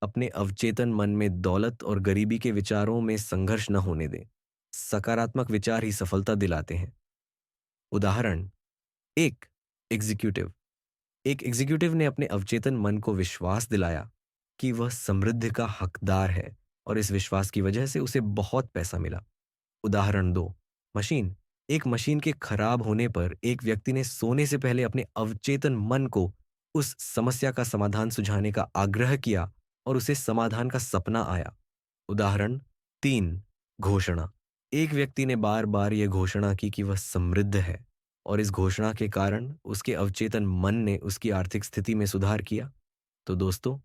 A: अपने अवचेतन मन में दौलत और गरीबी के विचारों में संघर्ष न होने दें। सकारात्मक विचार ही सफलता दिलाते हैं। उदाहरण एक, एग्जीक्यूटिव। एक एग्जीक्यूटिव ने अपने अवचेतन मन को विश्वास दिलाया कि वह समृद्धि का हकदार है और इस विश्वास की वजह से उसे बहुत पैसा मिला। उदाहरण दो, मशीन। एक मशीन के खराब होने पर एक व्यक्ति ने सोने से पहले अपने अवचेतन मन को उस समस्या का समाधान सुझाने का आग्रह किया और उसे समाधान का सपना आया। उदाहरण तीन, घोषणा। एक व्यक्ति ने बार बार यह घोषणा की कि वह समृद्ध है और इस घोषणा के कारण उसके अवचेतन मन ने उसकी आर्थिक स्थिति में सुधार किया। तो दोस्तों,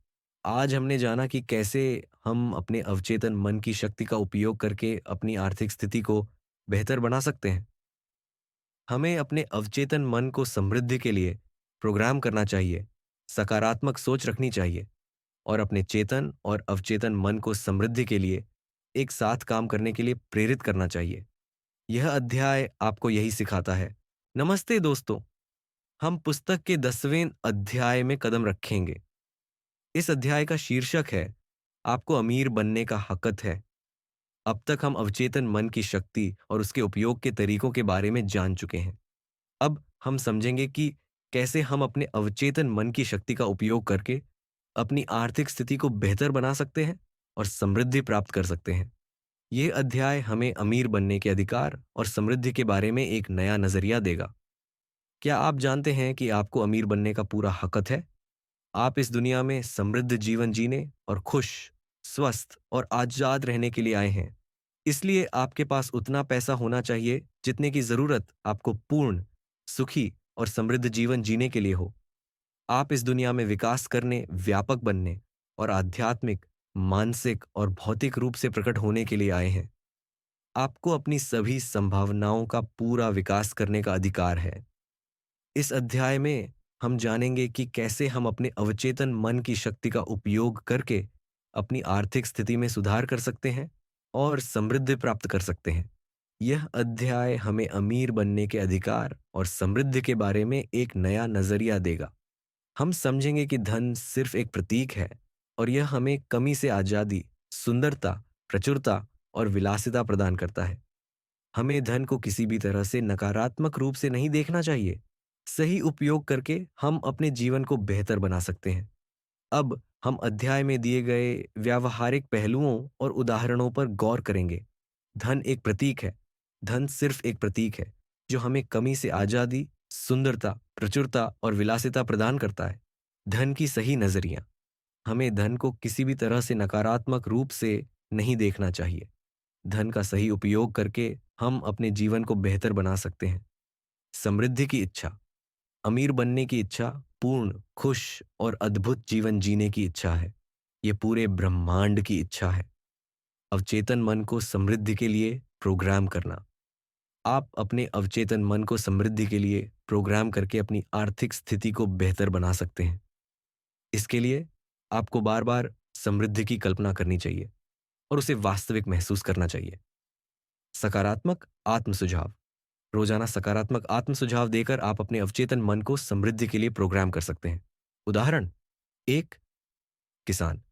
A: आज हमने जाना कि कैसे हम अपने अवचेतन मन की शक्ति का उपयोग करके अपनी आर्थिक स्थिति को बेहतर बना सकते हैं। हमें अपने अवचेतन मन को समृद्धि के लिए प्रोग्राम करना चाहिए, सकारात्मक सोच रखनी चाहिए और अपने चेतन और अवचेतन मन को समृद्धि के लिए एक साथ काम करने के लिए प्रेरित करना चाहिए। यह अध्याय आपको यही सिखाता है। नमस्ते दोस्तों, हम पुस्तक के 10वें अध्याय में कदम रखेंगे। इस अध्याय का शीर्षक है आपको अमीर बनने का हकत है। अब तक हम अवचेतन मन की शक्ति और उसके उपयोग के तरीकों के बारे में जान चुके हैं। अब हम समझेंगे कि कैसे हम अपने अवचेतन मन की शक्ति का उपयोग करके अपनी आर्थिक स्थिति को बेहतर बना सकते हैं और समृद्धि प्राप्त कर सकते हैं। यह अध्याय हमें अमीर बनने के अधिकार और समृद्धि के बारे में एक नया नजरिया देगा। क्या आप जानते हैं कि आपको अमीर बनने का पूरा हकत है? आप इस दुनिया में समृद्ध जीवन जीने और खुश, स्वस्थ और आजाद रहने के लिए आए हैं। इसलिए आपके पास उतना पैसा होना चाहिए जितने की जरूरत आपको पूर्ण, सुखी और समृद्ध जीवन जीने के लिए हो। आप इस दुनिया में विकास करने, व्यापक बनने और आध्यात्मिक, मानसिक और भौतिक रूप से प्रकट होने के लिए आए हैं। आपको अपनी सभी संभावनाओं का पूरा विकास करने का अधिकार है। इस अध्याय में हम जानेंगे कि कैसे हम अपने अवचेतन मन की शक्ति का उपयोग करके अपनी आर्थिक स्थिति में सुधार कर सकते हैं और समृद्धि प्राप्त कर सकते हैं। यह अध्याय हमें अमीर बनने के अधिकार और समृद्धि के बारे में एक नया नजरिया देगा। हम समझेंगे कि धन सिर्फ एक प्रतीक है और यह हमें कमी से आजादी, सुंदरता, प्रचुरता और विलासिता प्रदान करता है। हमें धन को किसी भी तरह से नकारात्मक रूप से नहीं देखना चाहिए। सही उपयोग करके हम अपने जीवन को बेहतर बना सकते हैं। अब हम अध्याय में दिए गए व्यावहारिक पहलुओं और उदाहरणों पर गौर करेंगे। धन एक प्रतीक है। धन सिर्फ एक प्रतीक है जो हमें कमी से आजादी, सुंदरता, प्रचुरता और विलासिता प्रदान करता है। धन की सही नजरिया। हमें धन को किसी भी तरह से नकारात्मक रूप से नहीं देखना चाहिए। धन का सही उपयोग करके हम अपने जीवन को बेहतर बना सकते हैं। समृद्धि की इच्छा। अमीर बनने की इच्छा पूर्ण, खुश और अद्भुत जीवन जीने की इच्छा है। ये पूरे ब्रह्मांड की इच्छा है। अवचेतन मन को समृद्धि के लिए प्रोग्राम करना। आप अपने अवचेतन मन को समृद्धि के लिए प्रोग्राम करके अपनी आर्थिक स्थिति को बेहतर बना सकते हैं। इसके लिए आपको बार बार समृद्धि की कल्पना करनी चाहिए और उसे वास्तविक महसूस करना चाहिए। सकारात्मक आत्म सुझाव। रोजाना सकारात्मक आत्म सुझाव देकर आप अपने अवचेतन मन को समृद्धि के लिए प्रोग्राम कर सकते हैं। उदाहरण, एक किसान।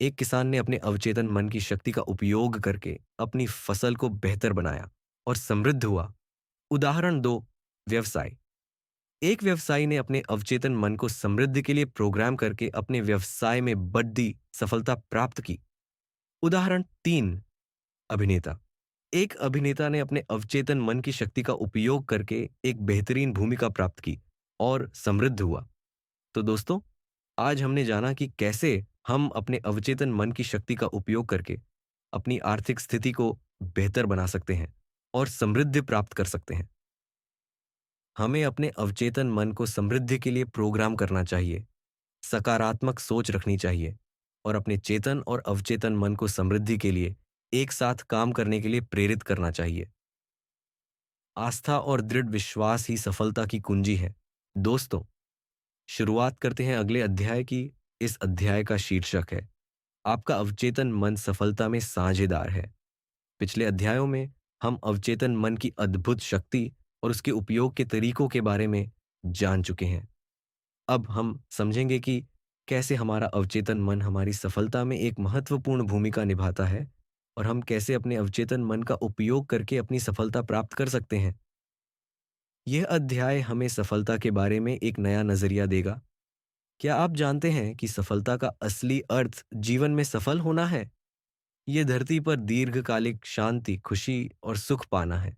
A: एक किसान ने अपने अवचेतन मन की शक्ति का उपयोग करके अपनी फसल को बेहतर बनाया और समृद्ध हुआ। उदाहरण दो, व्यवसाय। एक व्यवसायी ने अपने अवचेतन मन को समृद्धि के लिए प्रोग्राम करके अपने व्यवसाय में बड़ी सफलता प्राप्त की। उदाहरण तीन, अभिनेता। एक अभिनेता ने अपने अवचेतन मन की शक्ति का उपयोग करके एक बेहतरीन भूमिका प्राप्त की और समृद्ध हुआ। तो दोस्तों, आज हमने जाना कि कैसे हम अपने अवचेतन मन की शक्ति का उपयोग करके अपनी आर्थिक स्थिति को बेहतर बना सकते हैं और समृद्धि प्राप्त कर सकते हैं। हमें अपने अवचेतन मन को समृद्धि के लिए प्रोग्राम करना चाहिए, सकारात्मक सोच रखनी चाहिए और अपने चेतन और अवचेतन मन को समृद्धि के लिए एक साथ काम करने के लिए प्रेरित करना चाहिए। आस्था और दृढ़ विश्वास ही सफलता की कुंजी है। दोस्तों, शुरुआत करते हैं अगले अध्याय की। इस अध्याय का शीर्षक है, आपका अवचेतन मन सफलता में साझेदार है। पिछले अध्यायों में हम अवचेतन मन की अद्भुत शक्ति और उसके उपयोग के तरीकों के बारे में जान चुके हैं। अब हम समझेंगे कि कैसे हमारा अवचेतन मन हमारी सफलता में एक महत्वपूर्ण भूमिका निभाता है और हम कैसे अपने अवचेतन मन का उपयोग करके अपनी सफलता प्राप्त कर सकते हैं। यह अध्याय हमें सफलता के बारे में एक नया नजरिया देगा। क्या आप जानते हैं कि सफलता का असली अर्थ जीवन में सफल होना है? यह धरती पर दीर्घकालिक शांति, खुशी और सुख पाना है।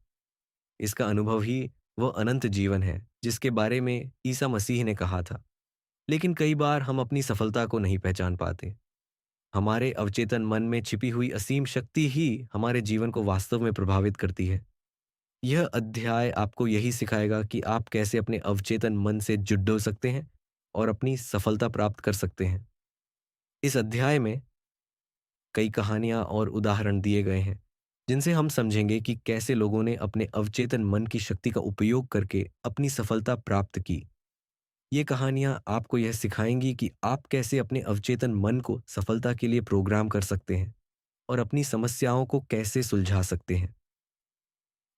A: इसका अनुभव ही वह अनंत जीवन है जिसके बारे में ईसा मसीह ने कहा था। लेकिन कई बार हम अपनी सफलता को नहीं पहचान पाते। हमारे अवचेतन मन में छिपी हुई असीम शक्ति ही हमारे जीवन को वास्तव में प्रभावित करती है। यह अध्याय आपको यही सिखाएगा कि आप कैसे अपने अवचेतन मन से जुड़ सकते हैं और अपनी सफलता प्राप्त कर सकते हैं। इस अध्याय में कई कहानियां और उदाहरण दिए गए हैं जिनसे हम समझेंगे कि कैसे लोगों ने अपने अवचेतन मन की शक्ति का उपयोग करके अपनी सफलता प्राप्त की। ये कहानियां आपको यह सिखाएंगी कि आप कैसे अपने अवचेतन मन को सफलता के लिए प्रोग्राम कर सकते हैं और अपनी समस्याओं को कैसे सुलझा सकते हैं।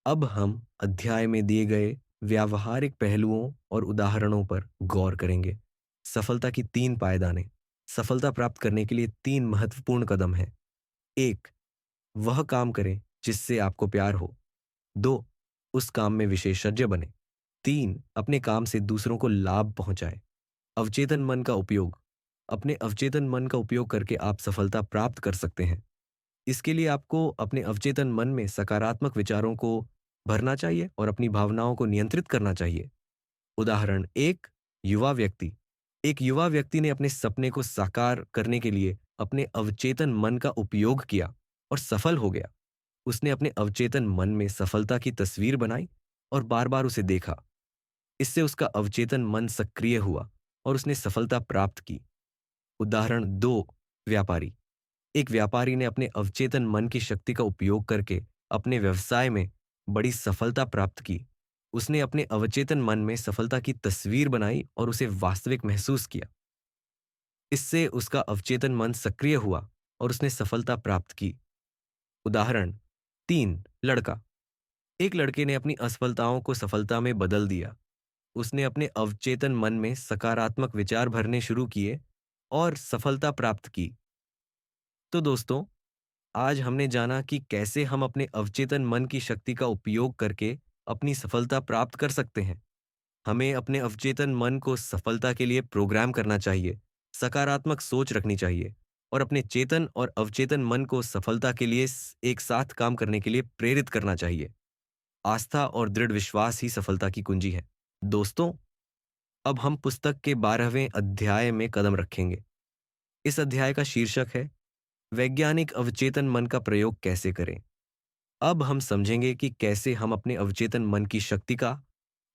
A: अब हम अध्याय में दिए गए व्यावहारिक पहलुओं और उदाहरणों पर गौर करेंगे। सफलता की तीन पायदानें। सफलता प्राप्त करने के लिए तीन महत्वपूर्ण कदम हैं। एक, वह काम करें जिससे आपको प्यार हो। दो, उस काम में विशेषज्ञ बने। तीन, अपने काम से दूसरों को लाभ पहुंचाए। अवचेतन मन का उपयोग। अपने अवचेतन मन का उपयोग करके आप सफलता प्राप्त कर सकते हैं। इसके लिए आपको अपने अवचेतन मन में सकारात्मक विचारों को भरना चाहिए और अपनी भावनाओं को नियंत्रित करना चाहिए। उदाहरण एक, युवा व्यक्ति। एक युवा व्यक्ति ने अपने सपने को साकार करने के लिए अपने अवचेतन मन का उपयोग किया और सफल हो गया। उसने अपने अवचेतन मन में सफलता की तस्वीर बनाई और बार बार उसे देखा। इससे उसका अवचेतन मन सक्रिय हुआ और उसने सफलता प्राप्त की। उदाहरण दो। व्यापारी। एक व्यापारी ने अपने अवचेतन मन की शक्ति का उपयोग करके अपने व्यवसाय में बड़ी सफलता प्राप्त की। उसने अपने अवचेतन मन में सफलता की तस्वीर बनाई और उसे वास्तविक महसूस किया। इससे उसका अवचेतन मन सक्रिय हुआ और उसने सफलता प्राप्त की। उदाहरण तीन। लड़का। एक लड़के ने अपनी असफलताओं को सफलता में बदल दिया। उसने अपने अवचेतन मन में सकारात्मक विचार भरने शुरू किए और सफलता प्राप्त की। तो दोस्तों, आज हमने जाना कि कैसे हम अपने अवचेतन मन की शक्ति का उपयोग करके अपनी सफलता प्राप्त कर सकते हैं। हमें अपने अवचेतन मन को सफलता के लिए प्रोग्राम करना चाहिए, सकारात्मक सोच रखनी चाहिए और अपने चेतन और अवचेतन मन को सफलता के लिए एक साथ काम करने के लिए प्रेरित करना चाहिए। आस्था और दृढ़ विश्वास ही सफलता की कुंजी है। दोस्तों, अब हम पुस्तक के 12वें अध्याय में कदम रखेंगे। इस अध्याय का शीर्षक है वैज्ञानिक अवचेतन मन का प्रयोग कैसे करें। अब हम समझेंगे कि कैसे हम अपने अवचेतन मन की शक्ति का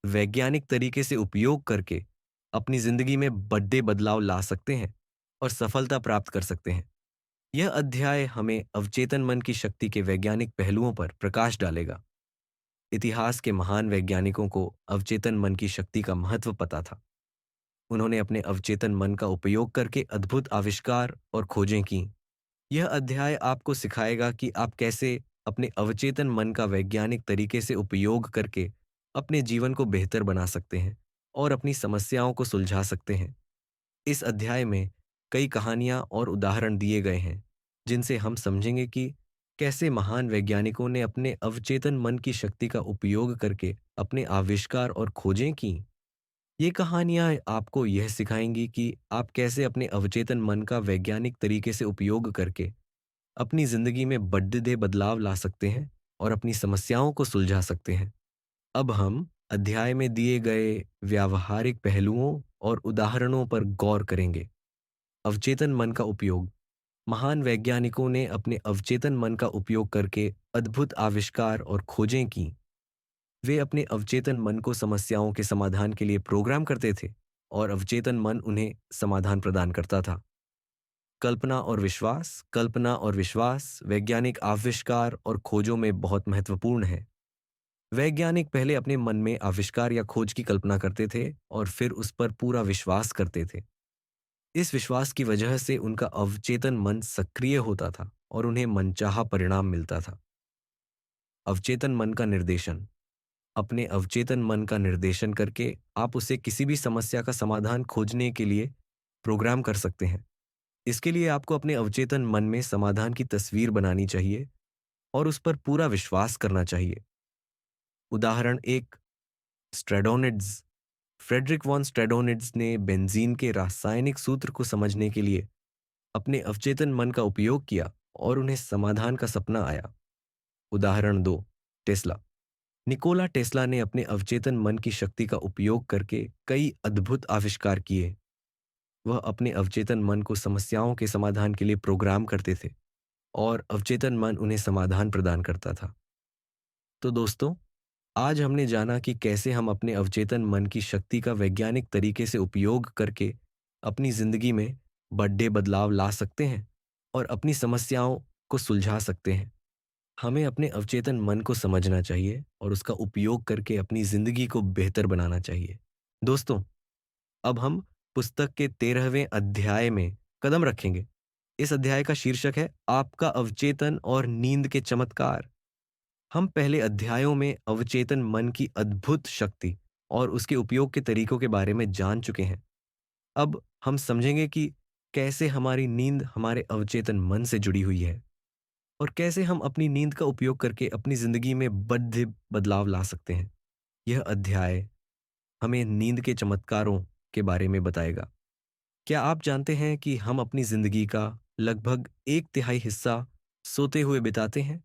A: वैज्ञानिक तरीके से उपयोग करके अपनी जिंदगी में बड़े बदलाव ला सकते हैं और सफलता प्राप्त कर सकते हैं। यह अध्याय हमें अवचेतन मन की शक्ति के वैज्ञानिक पहलुओं पर प्रकाश डालेगा। इतिहास के महान वैज्ञानिकों को अवचेतन मन की शक्ति का महत्व पता था। उन्होंने अपने अवचेतन मन का उपयोग करके अद्भुत आविष्कार और खोजें की। यह अध्याय आपको सिखाएगा कि आप कैसे अपने अवचेतन मन का वैज्ञानिक तरीके से उपयोग करके अपने जीवन को बेहतर बना सकते हैं और अपनी समस्याओं को सुलझा सकते हैं। इस अध्याय में कई कहानियां और उदाहरण दिए गए हैं जिनसे हम समझेंगे कि कैसे महान वैज्ञानिकों ने अपने अवचेतन मन की शक्ति का उपयोग करके अपने आविष्कार और खोजें की। ये कहानियां आपको यह सिखाएंगी कि आप कैसे अपने अवचेतन मन का वैज्ञानिक तरीके से उपयोग करके अपनी जिंदगी में बड़े बदलाव ला सकते हैं और अपनी समस्याओं को सुलझा सकते हैं। अब हम अध्याय में दिए गए व्यावहारिक पहलुओं और उदाहरणों पर गौर करेंगे। अवचेतन मन का उपयोग। महान वैज्ञानिकों ने अपने अवचेतन मन का उपयोग करके अद्भुत आविष्कार और खोजें की। वे अपने अवचेतन मन को समस्याओं के समाधान के लिए प्रोग्राम करते थे और अवचेतन मन उन्हें समाधान प्रदान करता था। कल्पना और विश्वास वैज्ञानिक आविष्कार और खोजों में बहुत महत्वपूर्ण है। वैज्ञानिक पहले अपने मन में आविष्कार या खोज की कल्पना करते थे और फिर उस पर पूरा विश्वास करते थे। इस विश्वास की वजह से उनका अवचेतन मन सक्रिय होता था और उन्हें मनचाहा परिणाम मिलता था। अवचेतन मन का निर्देशन। अपने अवचेतन मन का निर्देशन करके आप उसे किसी भी समस्या का समाधान खोजने के लिए प्रोग्राम कर सकते हैं। इसके लिए आपको अपने अवचेतन मन में समाधान की तस्वीर बनानी चाहिए और उस पर पूरा विश्वास करना चाहिए। उदाहरण एक। स्ट्रेडोनिड्स। फ्रेडरिक वॉन स्ट्रेडोनिड्स ने बेंजीन के रासायनिक सूत्र को समझने के लिए अपने अवचेतन मन का उपयोग किया और उन्हें समाधान का सपना आया। उदाहरण दो। टेस्ला। निकोला टेस्ला ने अपने अवचेतन मन की शक्ति का उपयोग करके कई अद्भुत आविष्कार किए। वह अपने अवचेतन मन को समस्याओं के समाधान के लिए प्रोग्राम करते थे और अवचेतन मन उन्हें समाधान प्रदान करता था। तो दोस्तों, आज हमने जाना कि कैसे हम अपने अवचेतन मन की शक्ति का वैज्ञानिक तरीके से उपयोग करके अपनी जिंदगी में बड़े बदलाव ला सकते हैं और अपनी समस्याओं को सुलझा सकते हैं। हमें अपने अवचेतन मन को समझना चाहिए और उसका उपयोग करके अपनी जिंदगी को बेहतर बनाना चाहिए। दोस्तों, अब हम पुस्तक के 13वें अध्याय में कदम रखेंगे। इस अध्याय का शीर्षक है आपका अवचेतन और नींद के चमत्कार। हम पहले अध्यायों में अवचेतन मन की अद्भुत शक्ति और उसके उपयोग के तरीकों के बारे में जान चुके हैं। अब हम समझेंगे कि कैसे हमारी नींद हमारे अवचेतन मन से जुड़ी हुई है और कैसे हम अपनी नींद का उपयोग करके अपनी जिंदगी में बड़े बदलाव ला सकते हैं। यह अध्याय हमें नींद के चमत्कारों के बारे में बताएगा। क्या आप जानते हैं कि हम अपनी जिंदगी का लगभग एक तिहाई हिस्सा सोते हुए बिताते हैं?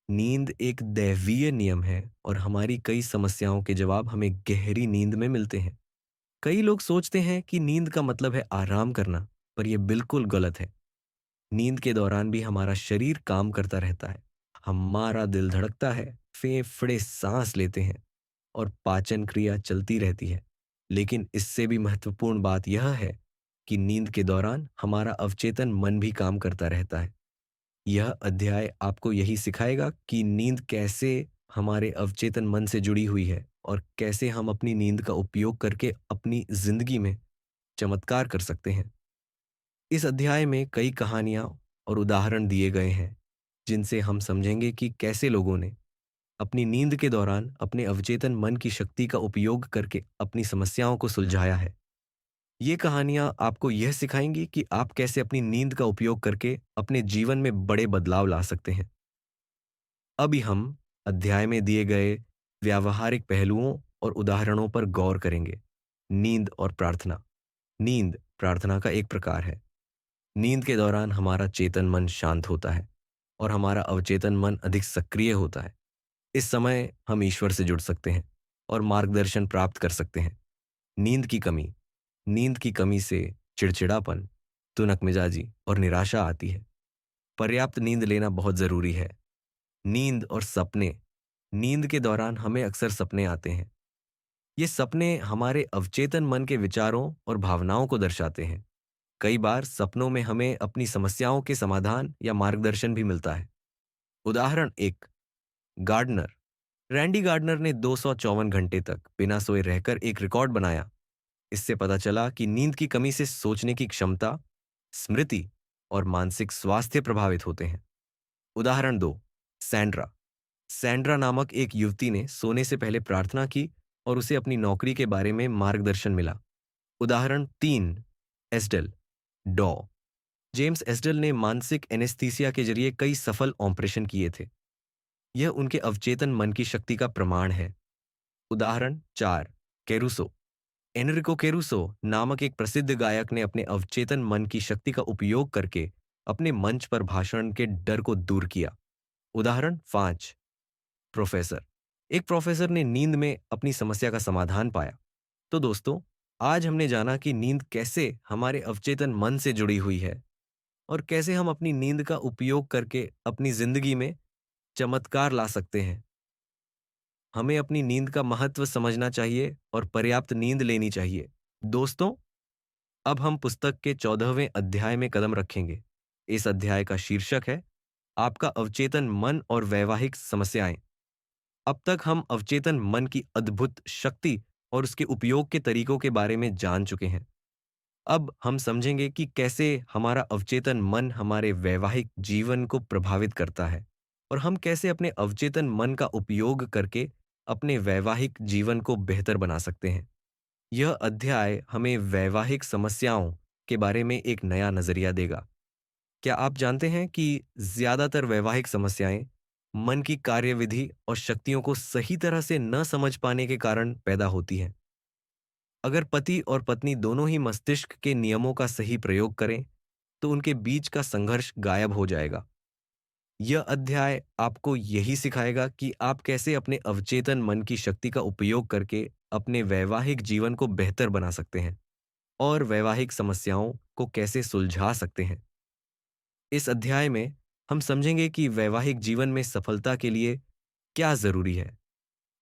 A: नींद एक दैवीय नियम है और हमारी कई समस्याओं के जवाब हमें गहरी नींद में मिलते हैं। कई लोग सोचते हैं कि नींद का मतलब है आराम करना, पर यह बिल्कुल गलत है। नींद के दौरान भी हमारा शरीर काम करता रहता है। हमारा दिल धड़कता है, फेफड़े सांस लेते हैं और पाचन क्रिया चलती रहती है। लेकिन इससे भी महत्वपूर्ण बात यह है कि नींद के दौरान हमारा अवचेतन मन भी काम करता रहता है। यह अध्याय आपको यही सिखाएगा कि नींद कैसे हमारे अवचेतन मन से जुड़ी हुई है और कैसे हम अपनी नींद का उपयोग करके अपनी जिंदगी में चमत्कार कर सकते हैं। इस अध्याय में कई कहानियां और उदाहरण दिए गए हैं जिनसे हम समझेंगे कि कैसे लोगों ने अपनी नींद के दौरान अपने अवचेतन मन की शक्ति का उपयोग करके अपनी समस्याओं को सुलझाया है। ये कहानियां आपको यह सिखाएंगी कि आप कैसे अपनी नींद का उपयोग करके अपने जीवन में बड़े बदलाव ला सकते हैं। अभी हम अध्याय में दिए गए व्यावहारिक पहलुओं और उदाहरणों पर गौर करेंगे। नींद और प्रार्थना। नींद प्रार्थना का एक प्रकार है। नींद के दौरान हमारा चेतन मन शांत होता है और हमारा अवचेतन मन अधिक सक्रिय होता है। इस समय हम ईश्वर से जुड़ सकते हैं और मार्गदर्शन प्राप्त कर सकते हैं। नींद की कमी। नींद की कमी से चिड़चिड़ापन, तुनक मिजाजी और निराशा आती है। पर्याप्त नींद लेना बहुत जरूरी है। नींद और सपने। नींद के दौरान हमें अक्सर सपने आते हैं। ये सपने हमारे अवचेतन मन के विचारों और भावनाओं को दर्शाते हैं। कई बार सपनों में हमें अपनी समस्याओं के समाधान या मार्गदर्शन भी मिलता है। उदाहरण एक, गार्डनर। रैंडी गार्डनर ने 254 घंटे तक बिना सोए रहकर एक रिकॉर्ड बनाया। इससे पता चला कि नींद की कमी से सोचने की क्षमता, स्मृति और मानसिक स्वास्थ्य प्रभावित होते हैं। उदाहरण दो, सैंड्रा। सैंड्रा नामक एक युवती ने सोने से पहले प्रार्थना की और उसे अपनी नौकरी के बारे में मार्गदर्शन मिला। उदाहरण तीन, एस्डेल डॉ। जेम्स एस्डेल ने मानसिक एनेस्थीसिया के जरिए कई सफल ऑपरेशन किए थे। यह उनके अवचेतन मन की शक्ति का प्रमाण है। उदाहरण चार, केरूसो। एनरिको केरूसो नामक एक प्रसिद्ध गायक ने अपने अवचेतन मन की शक्ति का उपयोग करके अपने मंच पर भाषण के डर को दूर किया। उदाहरण पांच, प्रोफेसर। एक प्रोफेसर ने नींद में अपनी समस्या का समाधान पाया। तो दोस्तों, आज हमने जाना कि नींद कैसे हमारे अवचेतन मन से जुड़ी हुई है और कैसे हम अपनी नींद का उपयोग करके अपनी जिंदगी में चमत्कार ला सकते हैं। हमें अपनी नींद का महत्व समझना चाहिए और पर्याप्त नींद लेनी चाहिए। दोस्तों, अब हम पुस्तक के 14वें अध्याय में कदम रखेंगे। इस अध्याय का शीर्षक है आपका अवचेतन मन और वैवाहिक समस्याएं। अब तक हम अवचेतन मन की अद्भुत शक्ति और उसके उपयोग के तरीकों के बारे में जान चुके हैं। अब हम समझेंगे कि कैसे हमारा अवचेतन मन हमारे वैवाहिक जीवन को प्रभावित करता है और हम कैसे अपने अवचेतन मन का उपयोग करके अपने वैवाहिक जीवन को बेहतर बना सकते हैं। यह अध्याय हमें वैवाहिक समस्याओं के बारे में एक नया नजरिया देगा। क्या आप जानते हैं कि ज्यादातर वैवाहिक समस्याएं मन की कार्यविधि और शक्तियों को सही तरह से न समझ पाने के कारण पैदा होती हैं? अगर पति और पत्नी दोनों ही मस्तिष्क के नियमों का सही प्रयोग करें, तो उनके बीच का संघर्ष गायब हो जाएगा। यह अध्याय आपको यही सिखाएगा कि आप कैसे अपने अवचेतन मन की शक्ति का उपयोग करके अपने वैवाहिक जीवन को बेहतर बना सकते हैं और वैवाहिक समस्याओं को कैसे सुलझा सकते हैं। इस अध्याय में हम समझेंगे कि वैवाहिक जीवन में सफलता के लिए क्या जरूरी है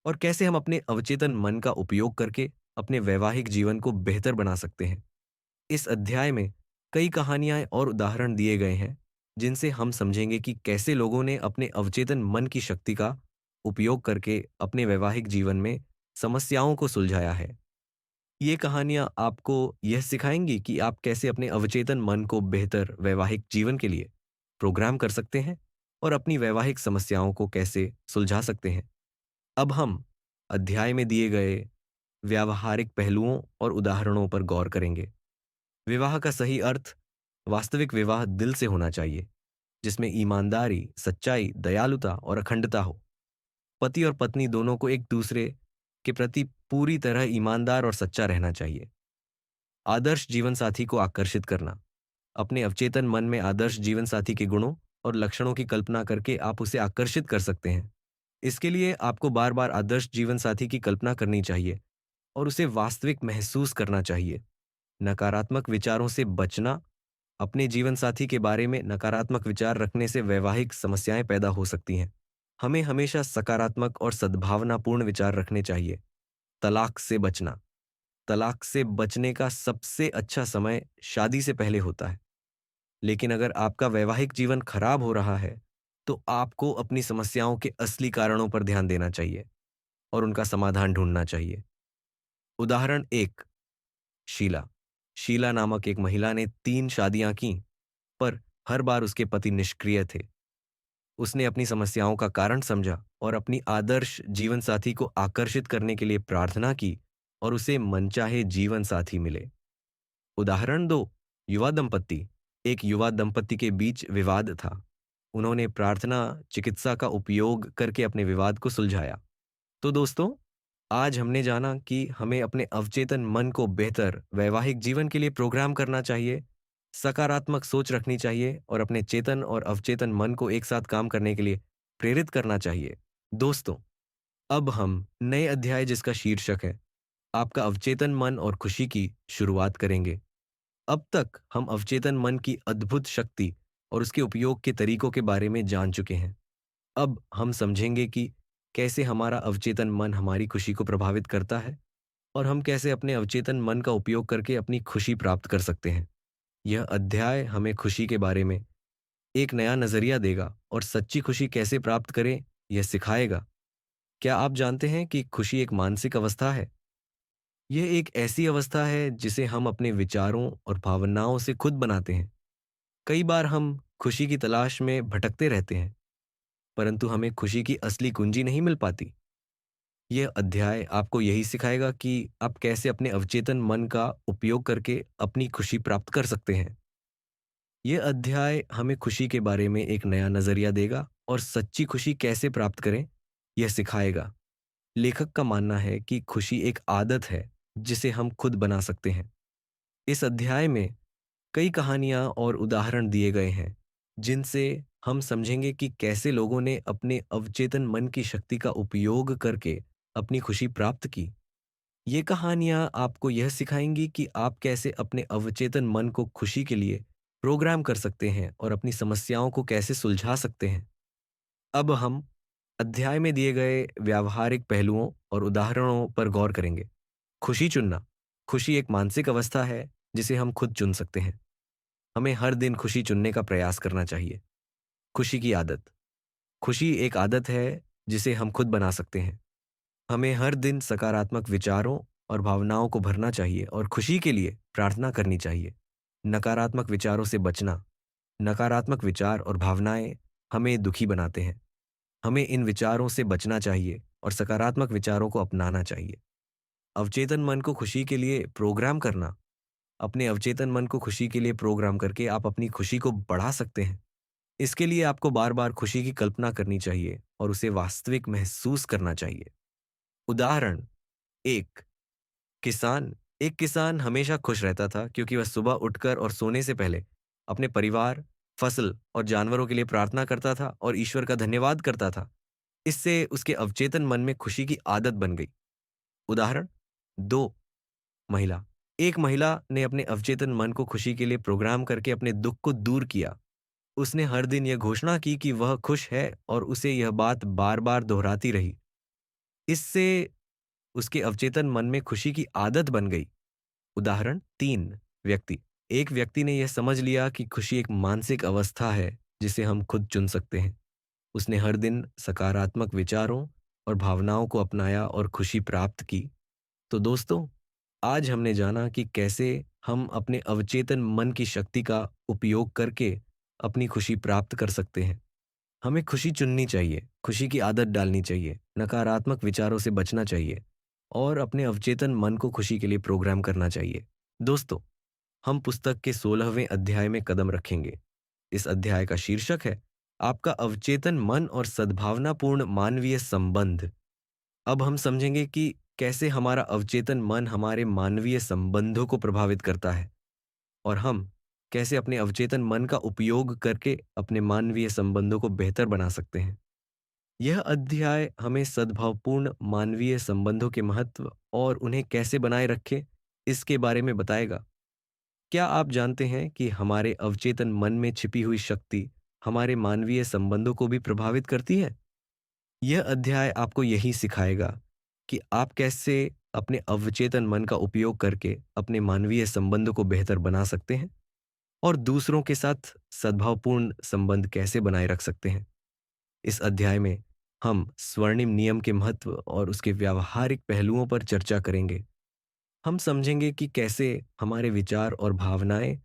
A: और कैसे हम अपने अवचेतन मन का उपयोग करके अपने वैवाहिक जीवन को बेहतर बना सकते हैं। इस अध्याय में कई कहानियां और उदाहरण दिए गए हैं जिनसे हम समझेंगे कि कैसे लोगों ने अपने अवचेतन मन की शक्ति का उपयोग करके अपने वैवाहिक जीवन में समस्याओं को सुलझाया है। ये कहानियां आपको यह सिखाएंगी कि आप कैसे अपने अवचेतन मन को बेहतर वैवाहिक जीवन के लिए प्रोग्राम कर सकते हैं और अपनी वैवाहिक समस्याओं को कैसे सुलझा सकते हैं। अब हम अध्याय में दिए गए व्यावहारिक पहलुओं और उदाहरणों पर गौर करेंगे। विवाह का सही अर्थ। वास्तविक विवाह दिल से होना चाहिए, जिसमें ईमानदारी, सच्चाई, दयालुता और अखंडता हो। पति और पत्नी दोनों को एक दूसरे के प्रति पूरी तरह ईमानदार और सच्चा रहना चाहिए। आदर्श जीवन साथी को आकर्षित करना। अपने अवचेतन मन में आदर्श जीवन साथी के गुणों और लक्षणों की कल्पना करके आप उसे आकर्षित कर सकते हैं। इसके लिए आपको बार बार आदर्श जीवन साथी की कल्पना करनी चाहिए और उसे वास्तविक महसूस करना चाहिए। नकारात्मक विचारों से बचना। अपने जीवन साथी के बारे में नकारात्मक विचार रखने से वैवाहिक समस्याएं पैदा हो सकती हैं। हमें हमेशा सकारात्मक और सद्भावनापूर्ण विचार रखने चाहिए। तलाक से बचना। तलाक से बचने का सबसे अच्छा समय शादी से पहले होता है। लेकिन अगर आपका वैवाहिक जीवन खराब हो रहा है, तो आपको अपनी समस्याओं के असली कारणों पर ध्यान देना चाहिए और उनका समाधान ढूंढना चाहिए। उदाहरण एक, शीला। शीला नामक एक महिला ने 3 शादियां की, पर हर बार उसके पति निष्क्रिय थे। उसने अपनी समस्याओं का कारण समझा और अपनी आदर्श जीवन साथी को आकर्षित करने के लिए प्रार्थना की और उसे मनचाहे जीवन साथी मिले। उदाहरण दो, युवा दंपत्ति। एक युवा दंपत्ति के बीच विवाद था। उन्होंने प्रार्थना चिकित्सा का उपयोग करके अपने विवाद को सुलझाया। तो दोस्तों, आज हमने जाना कि हमें अपने अवचेतन मन को बेहतर वैवाहिक जीवन के लिए प्रोग्राम करना चाहिए, सकारात्मक सोच रखनी चाहिए और अपने चेतन और अवचेतन मन को एक साथ काम करने के लिए प्रेरित करना चाहिए। दोस्तों, अब हम नए अध्याय जिसका शीर्षक है आपका अवचेतन मन और खुशी की शुरुआत करेंगे। अब तक हम अवचेतन मन की अद्भुत शक्ति और उसके उपयोग के तरीकों के बारे में जान चुके हैं। अब हम समझेंगे कि कैसे हमारा अवचेतन मन हमारी खुशी को प्रभावित करता है और हम कैसे अपने अवचेतन मन का उपयोग करके अपनी खुशी प्राप्त कर सकते हैं। यह अध्याय हमें खुशी के बारे में एक नया नजरिया देगा और सच्ची खुशी कैसे प्राप्त करें यह सिखाएगा। क्या आप जानते हैं कि खुशी एक मानसिक अवस्था है? यह एक ऐसी अवस्था है जिसे हम अपने विचारों और भावनाओं से खुद बनाते हैं। कई बार हम खुशी की तलाश में भटकते रहते हैं, परंतु हमें खुशी की असली कुंजी नहीं मिल पाती। यह अध्याय आपको यही सिखाएगा कि आप कैसे अपने अवचेतन मन का उपयोग करके अपनी खुशी प्राप्त कर सकते हैं। यह अध्याय हमें खुशी के बारे में एक नया नजरिया देगा और सच्ची खुशी कैसे प्राप्त करें यह सिखाएगा। लेखक का मानना है कि खुशी एक आदत है जिसे हम खुद बना सकते हैं। इस अध्याय में कई कहानियां और उदाहरण दिए गए हैं जिनसे हम समझेंगे कि कैसे लोगों ने अपने अवचेतन मन की शक्ति का उपयोग करके अपनी खुशी प्राप्त की। ये कहानियां आपको यह सिखाएंगी कि आप कैसे अपने अवचेतन मन को खुशी के लिए प्रोग्राम कर सकते हैं और अपनी समस्याओं को कैसे सुलझा सकते हैं। अब हम अध्याय में दिए गए व्यावहारिक पहलुओं और उदाहरणों पर गौर करेंगे। खुशी चुनना। खुशी एक मानसिक अवस्था है जिसे हम खुद चुन सकते हैं। हमें हर दिन खुशी चुनने का प्रयास करना चाहिए। खुशी की आदत। खुशी एक आदत है जिसे हम खुद बना सकते हैं। हमें हर दिन सकारात्मक विचारों और भावनाओं को भरना चाहिए और खुशी के लिए प्रार्थना करनी चाहिए। नकारात्मक विचारों से बचना। नकारात्मक विचार और भावनाएं हमें दुखी बनाते हैं। हमें इन विचारों से बचना चाहिए और सकारात्मक विचारों को अपनाना चाहिए। अवचेतन मन को खुशी के लिए प्रोग्राम करना। अपने अवचेतन मन को खुशी के लिए प्रोग्राम करके आप अपनी खुशी को बढ़ा सकते हैं। इसके लिए आपको बार बार खुशी की कल्पना करनी चाहिए और उसे वास्तविक महसूस करना चाहिए। उदाहरण एक, किसान। एक किसान हमेशा खुश रहता था क्योंकि वह सुबह उठकर और सोने से पहले अपने परिवार, फसल और जानवरों के लिए प्रार्थना करता था और ईश्वर का धन्यवाद करता था। इससे उसके अवचेतन मन में खुशी की आदत बन गई। उदाहरण दो, महिला। एक महिला ने अपने अवचेतन मन को खुशी के लिए प्रोग्राम करके अपने दुख को दूर किया। उसने हर दिन यह घोषणा की कि वह खुश है और उसे यह बात बार बार दोहराती रही। इससे उसके अवचेतन मन में खुशी की आदत बन गई। उदाहरण तीन, व्यक्ति। एक व्यक्ति ने यह समझ लिया कि खुशी एक मानसिक अवस्था है जिसे हम खुद चुन सकते हैं। उसने हर दिन सकारात्मक विचारों और भावनाओं को अपनाया और खुशी प्राप्त की। तो दोस्तों, आज हमने जाना कि कैसे हम अपने अवचेतन मन की शक्ति का उपयोग करके अपनी खुशी प्राप्त कर सकते हैं। हमें खुशी चुननी चाहिए, खुशी की आदत डालनी चाहिए, नकारात्मक विचारों से बचना चाहिए और अपने अवचेतन मन को खुशी के लिए प्रोग्राम करना चाहिए। दोस्तों, हम पुस्तक के 16वें अध्याय में कदम रखेंगे। इस अध्याय का शीर्षक है आपका अवचेतन मन और सद्भावनापूर्ण मानवीय संबंध। अब हम समझेंगे कि कैसे हमारा अवचेतन मन हमारे मानवीय संबंधों को प्रभावित करता है और हम कैसे अपने अवचेतन मन का उपयोग करके अपने मानवीय संबंधों को बेहतर बना सकते हैं। यह अध्याय हमें सद्भावपूर्ण मानवीय संबंधों के महत्व और उन्हें कैसे बनाए रखें, इसके बारे में बताएगा। क्या आप जानते हैं कि हमारे अवचेतन मन में छिपी हुई शक्ति हमारे मानवीय संबंधों को भी प्रभावित करती है? यह अध्याय आपको यही सिखाएगा कि आप कैसे अपने अवचेतन मन का उपयोग करके अपने मानवीय संबंधों को बेहतर बना सकते हैं और दूसरों के साथ सद्भावपूर्ण संबंध कैसे बनाए रख सकते हैं। इस अध्याय में हम स्वर्णिम नियम के महत्व और उसके व्यावहारिक पहलुओं पर चर्चा करेंगे। हम समझेंगे कि कैसे हमारे विचार और भावनाएं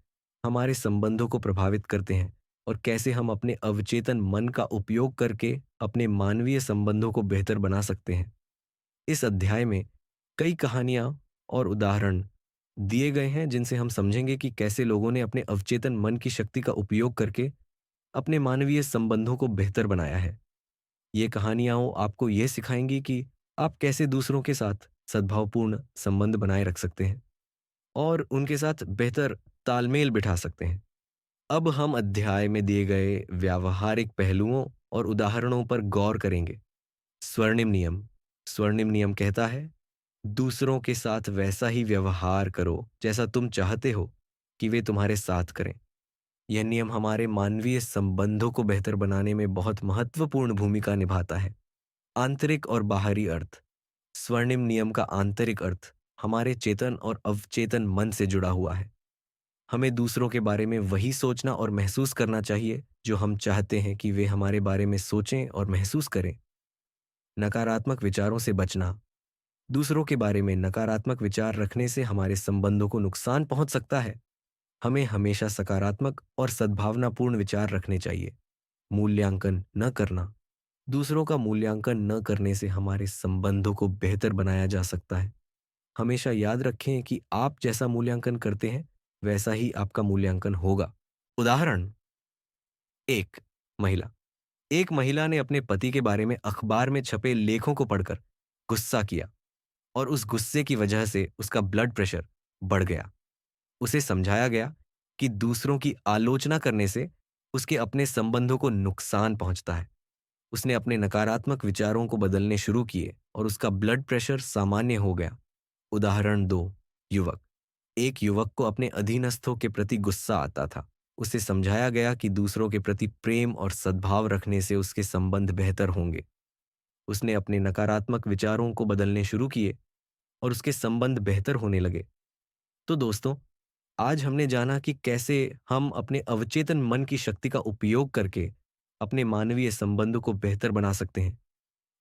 A: हमारे संबंधों को प्रभावित करते हैं और कैसे हम अपने अवचेतन मन का उपयोग करके अपने मानवीय संबंधों को बेहतर बना सकते हैं। इस अध्याय में कई कहानियां और उदाहरण दिए गए हैं जिनसे हम समझेंगे कि कैसे लोगों ने अपने अवचेतन मन की शक्ति का उपयोग करके अपने मानवीय संबंधों को बेहतर बनाया है। ये कहानियां आपको ये सिखाएंगी कि आप कैसे दूसरों के साथ सद्भावपूर्ण संबंध बनाए रख सकते हैं और उनके साथ बेहतर तालमेल बिठा सकते हैं। अब हम अध्याय में दिए गए व्यावहारिक पहलुओं और उदाहरणों पर गौर करेंगे। स्वर्णिम नियम। स्वर्णिम नियम कहता है, दूसरों के साथ वैसा ही व्यवहार करो जैसा तुम चाहते हो कि वे तुम्हारे साथ करें। यह नियम हमारे मानवीय संबंधों को बेहतर बनाने में बहुत महत्वपूर्ण भूमिका निभाता है। आंतरिक और बाहरी अर्थ। स्वर्णिम नियम का आंतरिक अर्थ हमारे चेतन और अवचेतन मन से जुड़ा हुआ है। हमें दूसरों के बारे में वही सोचना और महसूस करना चाहिए जो हम चाहते हैं कि वे हमारे बारे में सोचें और महसूस करें। नकारात्मक विचारों से बचना। दूसरों के बारे में नकारात्मक विचार रखने से हमारे संबंधों को नुकसान पहुंच सकता है। हमें हमेशा सकारात्मक और सद्भावनापूर्ण विचार रखने चाहिए। मूल्यांकन न करना। दूसरों का मूल्यांकन न करने से हमारे संबंधों को बेहतर बनाया जा सकता है। हमेशा याद रखें कि आप जैसा मूल्यांकन करते हैं वैसा ही आपका मूल्यांकन होगा। उदाहरण। एक महिला। एक महिला ने अपने पति के बारे में अखबार में छपे लेखों को पढ़कर गुस्सा किया और उस गुस्से की वजह से उसका ब्लड प्रेशर बढ़ गया। उसे समझाया गया कि दूसरों की आलोचना करने से उसके अपने संबंधों को नुकसान पहुंचता है। उसने अपने नकारात्मक विचारों को बदलने शुरू किए और उसका ब्लड प्रेशर सामान्य हो गया। उदाहरण दो। युवक। एक युवक को अपने अधीनस्थों के प्रति गुस्सा आता था। उसे समझाया गया कि दूसरों के प्रति प्रेम और सद्भाव रखने से उसके संबंध बेहतर होंगे। उसने अपने नकारात्मक विचारों को बदलने शुरू किए और उसके संबंध बेहतर होने लगे। तो दोस्तों, आज हमने जाना कि कैसे हम अपने अवचेतन मन की शक्ति का उपयोग करके अपने मानवीय संबंधों को बेहतर बना सकते हैं।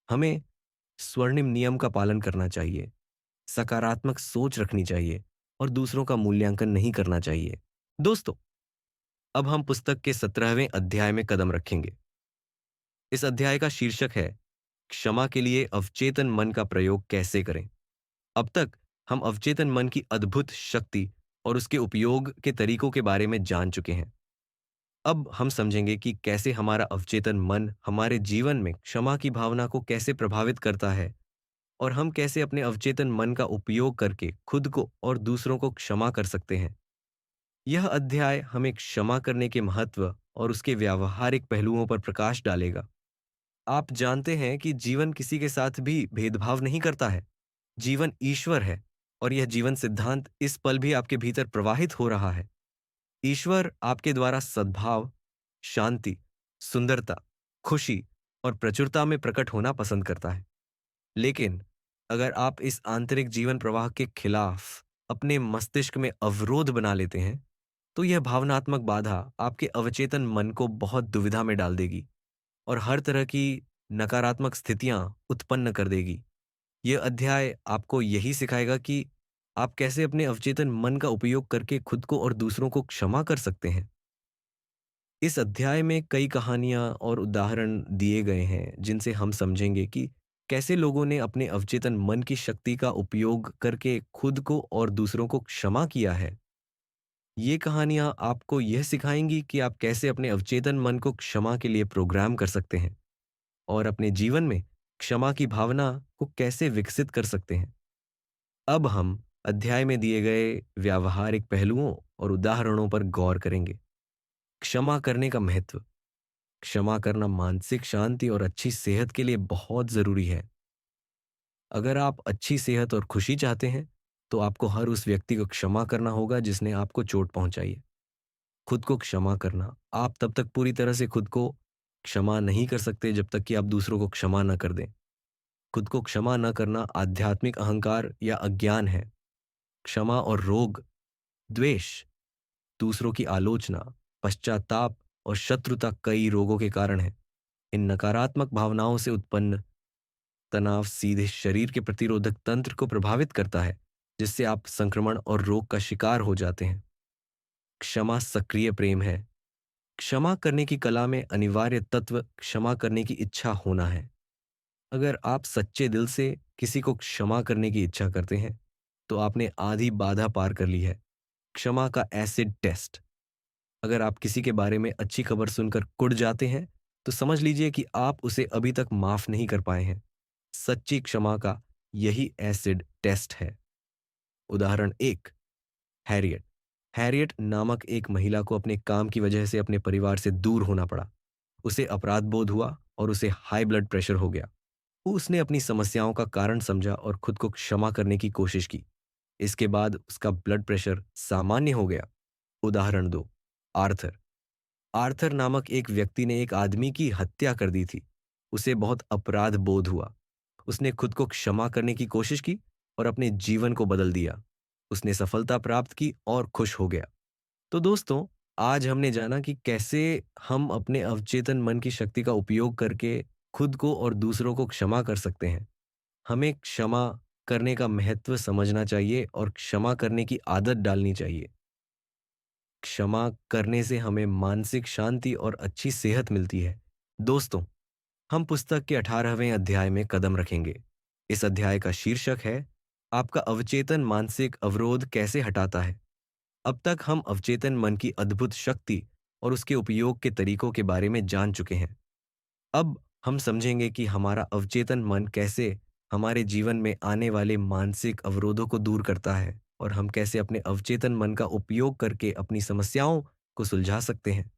A: हमें स्वर्णिम नियम का पालन करना चाहिए, सकारात्मक सोच रखनी चाहिए और दूसरों का मूल्यांकन नहीं करना चाहिए। दोस्तों, अब हम पुस्तक के 17वें अध्याय में कदम रखेंगे। इस अध्याय का शीर्षक है, क्षमा के लिए अवचेतन मन का प्रयोग कैसे करें। अब तक हम अवचेतन मन की अद्भुत शक्ति और उसके उपयोग के तरीकों के बारे में जान चुके हैं। अब हम समझेंगे कि कैसे हमारा अवचेतन मन हमारे जीवन में क्षमा की भावना को कैसे प्रभावित करता है और हम कैसे अपने अवचेतन मन का उपयोग करके खुद को और दूसरों को क्षमा कर सकते हैं। यह अध्याय हमें क्षमा करने के महत्व और उसके व्यावहारिक पहलुओं पर प्रकाश डालेगा। आप जानते हैं कि जीवन किसी के साथ भी भेदभाव नहीं करता है। जीवन ईश्वर है और यह जीवन सिद्धांत इस पल भी आपके भीतर प्रवाहित हो रहा है। ईश्वर आपके द्वारा सद्भाव, शांति, सुंदरता, खुशी और प्रचुरता में प्रकट होना पसंद करता है। लेकिन अगर आप इस आंतरिक जीवन प्रवाह के खिलाफ अपने मस्तिष्क में अवरोध बना लेते हैं, तो यह भावनात्मक बाधा आपके अवचेतन मन को बहुत दुविधा में डाल देगी और हर तरह की नकारात्मक स्थितियां उत्पन्न कर देगी। यह अध्याय आपको यही सिखाएगा कि आप कैसे अपने अवचेतन मन का उपयोग करके खुद को और दूसरों को क्षमा कर सकते हैं। इस अध्याय में कई कहानियां और उदाहरण दिए गए हैं जिनसे हम समझेंगे कि कैसे लोगों ने अपने अवचेतन मन की शक्ति का उपयोग करके खुद को और दूसरों को क्षमा किया है। ये कहानियां आपको यह सिखाएंगी कि आप कैसे अपने अवचेतन मन को क्षमा के लिए प्रोग्राम कर सकते हैं और अपने जीवन में क्षमा की भावना को कैसे विकसित कर सकते हैं। अब हम अध्याय में दिए गए व्यावहारिक पहलुओं और उदाहरणों पर गौर करेंगे। क्षमा करने का महत्व। क्षमा करना मानसिक शांति और अच्छी सेहत के लिए बहुत ज़रूरी है। अगर आप अच्छी सेहत और खुशी चाहते हैं, तो आपको हर उस व्यक्ति को क्षमा करना होगा जिसने आपको चोट पहुँचाई है। खुद को क्षमा करना, आप तब तक पूरी तरह से खुद को क्षमा नहीं कर सकते जब तक कि आप दूसरों को क्षमा न कर दें। खुद को क्षमा न करना आध्यात्मिक अहंकार या अज्ञान है। क्षमा और रोग, द्वेष, दूसरों की आलोचना, पश्चाताप और शत्रुता कई रोगों के कारण है। इन नकारात्मक भावनाओं से उत्पन्न तनाव सीधे शरीर के प्रतिरोधक तंत्र को प्रभावित करता है, जिससे आप संक्रमण और रोग का शिकार हो जाते हैं। क्षमा सक्रिय प्रेम है। क्षमा करने की कला में अनिवार्य तत्व क्षमा करने की इच्छा होना है। अगर आप सच्चे दिल से किसी को क्षमा करने की इच्छा करते हैं, तो आपने आधी बाधा पार कर ली है। क्षमा का एसिड टेस्ट। अगर आप किसी के बारे में अच्छी खबर सुनकर कुढ़ जाते हैं, तो समझ लीजिए कि आप उसे अभी तक माफ नहीं कर पाए हैं। सच्ची क्षमा का यही एसिड टेस्ट है। उदाहरण एक, हैरियट। हैरियट नामक एक महिला को अपने काम की वजह से अपने परिवार से दूर होना पड़ा। उसे अपराध बोध हुआ और उसे हाई ब्लड प्रेशर हो गया। उसने अपनी समस्याओं का कारण समझा और खुद को क्षमा करने की कोशिश की। इसके बाद उसका ब्लड प्रेशर सामान्य हो गया। उदाहरण दो, आर्थर। आर्थर नामक एक व्यक्ति ने एक आदमी की हत्या कर दी थी। उसे बहुत अपराध बोध हुआ। उसने खुद को क्षमा करने की कोशिश की और अपने जीवन को बदल दिया। उसने सफलता प्राप्त की और खुश हो गया। तो दोस्तों, आज हमने जाना कि कैसे हम अपने अवचेतन मन की शक्ति का उपयोग करके खुद को और दूसरों को क्षमा कर सकते हैं। हमें क्षमा करने का महत्व समझना चाहिए और क्षमा करने की आदत डालनी चाहिए। क्षमा करने से हमें मानसिक शांति और अच्छी सेहत मिलती है। दोस्तों, हम पुस्तक के 18वें अध्याय में कदम रखेंगे। इस अध्याय का शीर्षक है, आपका अवचेतन मानसिक अवरोध कैसे हटाता है। अब तक हम अवचेतन मन की अद्भुत शक्ति और उसके उपयोग के तरीकों के बारे में जान चुके हैं। अब हम समझेंगे कि हमारा अवचेतन मन कैसे हमारे जीवन में आने वाले मानसिक अवरोधों को दूर करता है और हम कैसे अपने अवचेतन मन का उपयोग करके अपनी समस्याओं को सुलझा सकते हैं।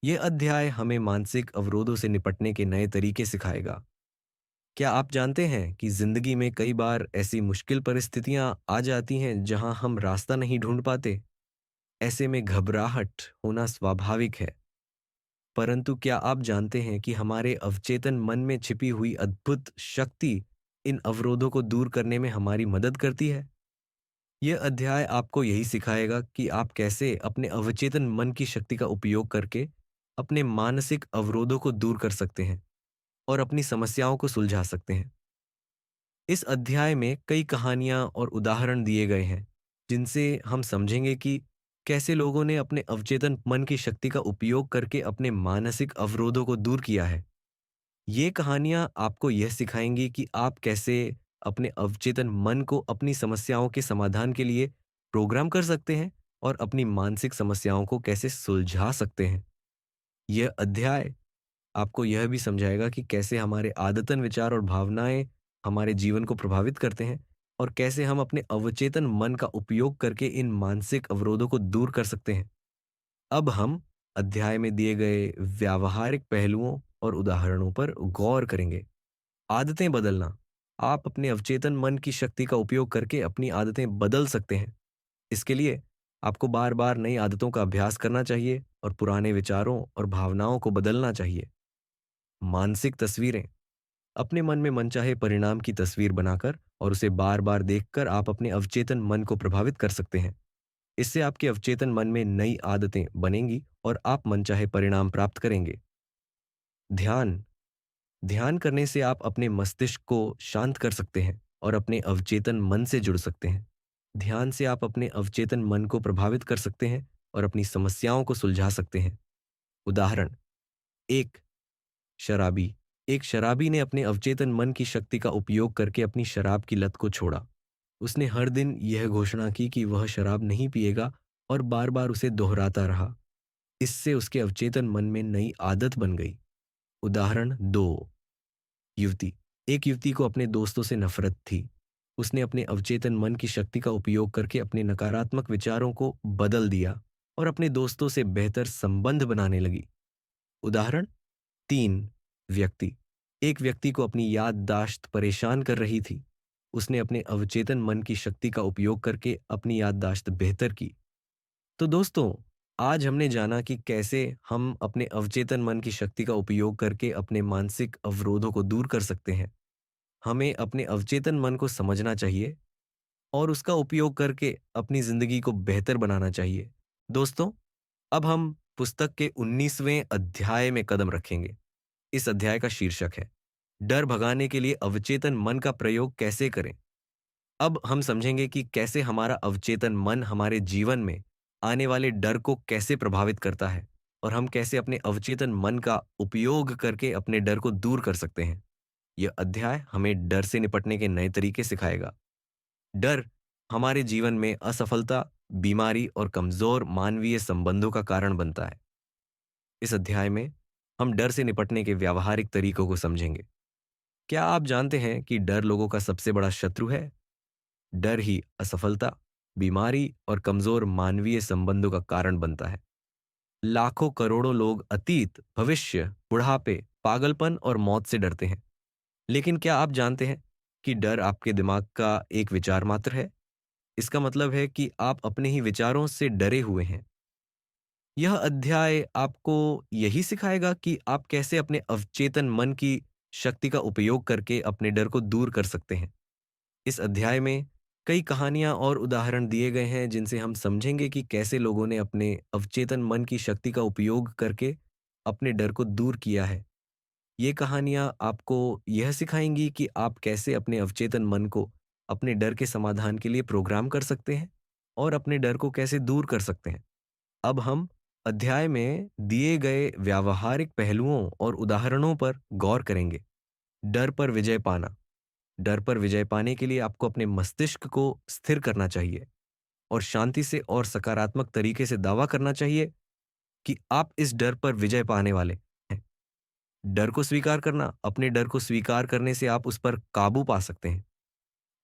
A: यह अध्याय हमें मानसिक अवरोधों से निपटने के नए तरीके सिखाएगा। क्या आप जानते हैं कि जिंदगी में कई बार ऐसी मुश्किल परिस्थितियां आ जाती हैं जहां हम रास्ता नहीं ढूंढ पाते। ऐसे में घबराहट होना स्वाभाविक है। परंतु क्या आप जानते हैं कि हमारे अवचेतन मन में छिपी हुई अद्भुत शक्ति इन अवरोधों को दूर करने में हमारी मदद करती है। यह अध्याय आपको यही सिखाएगा कि आप कैसे अपने अवचेतन मन की शक्ति का उपयोग करके अपने मानसिक अवरोधों को दूर कर सकते हैं और अपनी समस्याओं को सुलझा सकते हैं। इस अध्याय में कई कहानियां और उदाहरण दिए गए हैं, जिनसे हम समझेंगे कि कैसे लोगों ने अपने अवचेतन मन की शक्ति का उपयोग करके अपने मानसिक अवरोधों को दूर किया है। ये कहानियां आपको यह सिखाएंगी कि आप कैसे अपने अवचेतन मन को अपनी समस्याओं के समाधान के लिए प्रोग्राम कर सकते हैं और अपनी मानसिक समस्याओं को कैसे सुलझा सकते हैं। यह अध्याय आपको यह भी समझाएगा कि कैसे हमारे आदतन विचार और भावनाएं हमारे जीवन को प्रभावित करते हैं और कैसे हम अपने अवचेतन मन का उपयोग करके इन मानसिक अवरोधों को दूर कर सकते हैं। अब हम अध्याय में दिए गए व्यावहारिक पहलुओं और उदाहरणों पर गौर करेंगे। आदतें बदलना। आप अपने अवचेतन मन की शक्ति का उपयोग करके अपनी आदतें बदल सकते हैं। इसके लिए आपको बार बार नई आदतों का अभ्यास करना चाहिए और पुराने विचारों और भावनाओं को बदलना चाहिए। मानसिक तस्वीरें। अपने मन में मनचाहे परिणाम की तस्वीर बनाकर और उसे बार बार देखकर आप अपने अवचेतन मन को प्रभावित कर सकते हैं। इससे आपके अवचेतन मन में नई आदतें बनेंगी और आप मनचाहे परिणाम प्राप्त करेंगे। ध्यान। ध्यान करने से आप अपने मस्तिष्क को शांत कर सकते हैं और अपने अवचेतन मन से जुड़ सकते हैं। ध्यान से आप अपने अवचेतन मन को प्रभावित कर सकते हैं और अपनी समस्याओं को सुलझा सकते हैं। उदाहरण एक, शराबी। एक शराबी ने अपने अवचेतन मन की शक्ति का उपयोग करके अपनी शराब की लत को छोड़ा। उसने हर दिन यह घोषणा की कि वह शराब नहीं पिएगा और बार बार उसे दोहराता रहा। इससे उसके अवचेतन मन में नई आदत बन गई। उदाहरण दो, युवती। एक युवती को अपने दोस्तों से नफरत थी। उसने अपने अवचेतन मन की शक्ति का उपयोग करके अपने नकारात्मक विचारों को बदल दिया और अपने दोस्तों से बेहतर संबंध बनाने लगी। उदाहरण 3। व्यक्ति। एक व्यक्ति को अपनी याददाश्त परेशान कर रही थी। उसने अपने अवचेतन मन की शक्ति का उपयोग करके अपनी याददाश्त बेहतर की। तो दोस्तों, आज हमने जाना कि कैसे हम अपने अवचेतन मन की शक्ति का उपयोग करके अपने मानसिक अवरोधों को दूर कर सकते हैं। हमें अपने अवचेतन मन को समझना चाहिए और उसका उपयोग करके अपनी जिंदगी को बेहतर बनाना चाहिए। दोस्तों, अब हम पुस्तक के 19वें अध्याय में कदम रखेंगे। इस अध्याय का शीर्षक है डर भगाने के लिए अवचेतन मन का प्रयोग कैसे करें। अब हम समझेंगे कि कैसे हमारा अवचेतन मन हमारे जीवन में आने वाले डर को कैसे प्रभावित करता है और हम कैसे अपने अवचेतन मन का उपयोग करके अपने डर को दूर कर सकते हैं। यह अध्याय हमें डर से निपटने के नए तरीके सिखाएगा। डर हमारे जीवन में असफलता, बीमारी और कमजोर मानवीय संबंधों का कारण बनता है। इस अध्याय में हम डर से निपटने के व्यावहारिक तरीकों को समझेंगे। क्या आप जानते हैं कि डर लोगों का सबसे बड़ा शत्रु है? डर ही असफलता, बीमारी और कमजोर मानवीय संबंधों का कारण बनता है। लाखों करोड़ों लोग अतीत, भविष्य, बुढ़ापे, पागलपन और मौत से डरते हैं। लेकिन क्या आप जानते हैं कि डर आपके दिमाग का एक विचार मात्र है? इसका मतलब है कि आप अपने ही विचारों से डरे हुए हैं। यह अध्याय आपको यही सिखाएगा कि आप कैसे अपने अवचेतन मन की शक्ति का उपयोग करके अपने डर को दूर कर सकते हैं। इस अध्याय में कई कहानियां और उदाहरण दिए गए हैं जिनसे हम समझेंगे कि कैसे लोगों ने अपने अवचेतन मन की शक्ति का उपयोग करके अपने डर को दूर किया है। ये कहानियां आपको यह सिखाएंगी कि आप कैसे अपने अवचेतन मन को अपने डर के समाधान के लिए प्रोग्राम कर सकते हैं और अपने डर को कैसे दूर कर सकते हैं। अब हम अध्याय में दिए गए व्यावहारिक पहलुओं और उदाहरणों पर गौर करेंगे। डर पर विजय पाना। डर पर विजय पाने के लिए आपको अपने मस्तिष्क को स्थिर करना चाहिए और शांति से और सकारात्मक तरीके से दावा करना चाहिए कि आप इस डर पर विजय पाने वाले हैं। डर को स्वीकार करना। अपने डर को स्वीकार करने से आप उस पर काबू पा सकते हैं।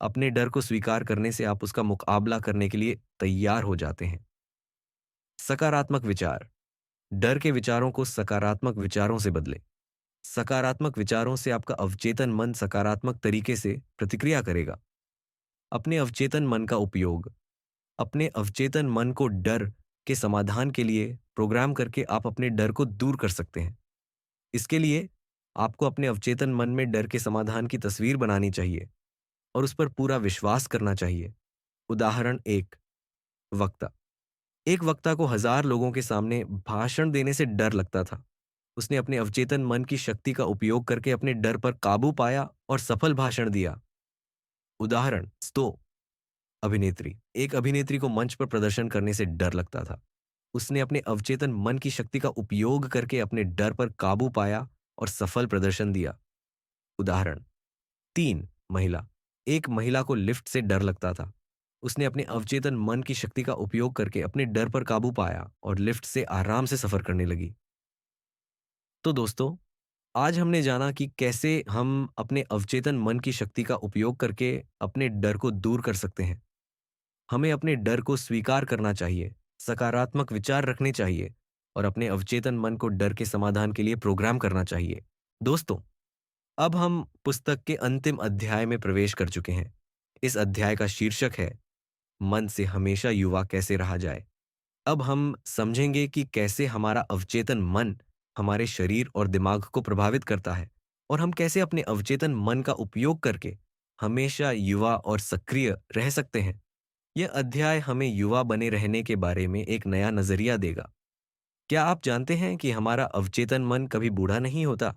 A: अपने डर को स्वीकार करने से आप उसका मुकाबला करने के लिए तैयार हो जाते हैं। सकारात्मक विचार। डर के विचारों को सकारात्मक विचारों से बदलें। सकारात्मक विचारों से आपका अवचेतन मन सकारात्मक तरीके से प्रतिक्रिया करेगा। अपने अवचेतन मन का उपयोग। अपने अवचेतन मन को डर के समाधान के लिए प्रोग्राम करके आप अपने डर को दूर कर सकते हैं। इसके लिए आपको अपने अवचेतन मन में डर के समाधान की तस्वीर बनानी चाहिए और उस पर पूरा विश्वास करना चाहिए। उदाहरण 1। वक्ता। एक वक्ता को 1000 लोगों के सामने भाषण देने से डर लगता था। उसने अपने अवचेतन मन की शक्ति का उपयोग करके अपने डर पर काबू पाया और सफल भाषण दिया। उदाहरण स्तो। अभिनेत्री। एक अभिनेत्री को मंच पर प्रदर्शन करने से डर लगता था। उसने अपने अवचेतन मन की शक्ति का उपयोग करके अपने डर पर काबू पाया और सफल प्रदर्शन दिया। उदाहरण 3। महिला। एक महिला को लिफ्ट से डर लगता था। उसने अपने अवचेतन मन की शक्ति का उपयोग करके अपने डर पर काबू पाया और लिफ्ट से आराम से सफर करने लगी। तो दोस्तों, आज हमने जाना कि कैसे हम अपने अवचेतन मन की शक्ति का उपयोग करके अपने डर को दूर कर सकते हैं। हमें अपने डर को स्वीकार करना चाहिए, सकारात्मक विचार रखने चाहिए और अपने अवचेतन मन को डर के समाधान के लिए प्रोग्राम करना चाहिए। दोस्तों, अब हम पुस्तक के अंतिम अध्याय में प्रवेश कर चुके हैं। इस अध्याय का शीर्षक है मन से हमेशा युवा कैसे रहा जाए। अब हम समझेंगे कि कैसे हमारा अवचेतन मन हमारे शरीर और दिमाग को प्रभावित करता है और हम कैसे अपने अवचेतन मन का उपयोग करके हमेशा युवा और सक्रिय रह सकते हैं। यह अध्याय हमें युवा बने रहने के बारे में एक नया नजरिया देगा। क्या आप जानते हैं कि हमारा अवचेतन मन कभी बूढ़ा नहीं होता?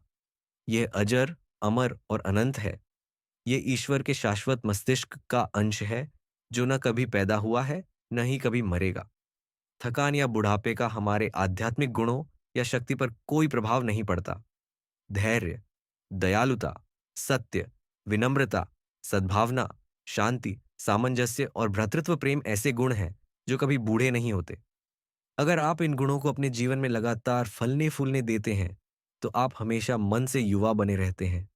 A: यह अजर, अमर और अनंत है। यह ईश्वर के शाश्वत मस्तिष्क का अंश है जो न कभी पैदा हुआ है, न ही कभी मरेगा। थकान या बुढ़ापे का हमारे आध्यात्मिक गुणों या शक्ति पर कोई प्रभाव नहीं पड़ता। धैर्य, दयालुता, सत्य, विनम्रता, सद्भावना, शांति, सामंजस्य और भ्रातृत्व प्रेम ऐसे गुण हैं जो कभी बूढ़े नहीं होते। अगर आप इन गुणों को अपने जीवन में लगातार फलने फूलने देते हैं तो आप हमेशा मन से युवा बने रहते हैं।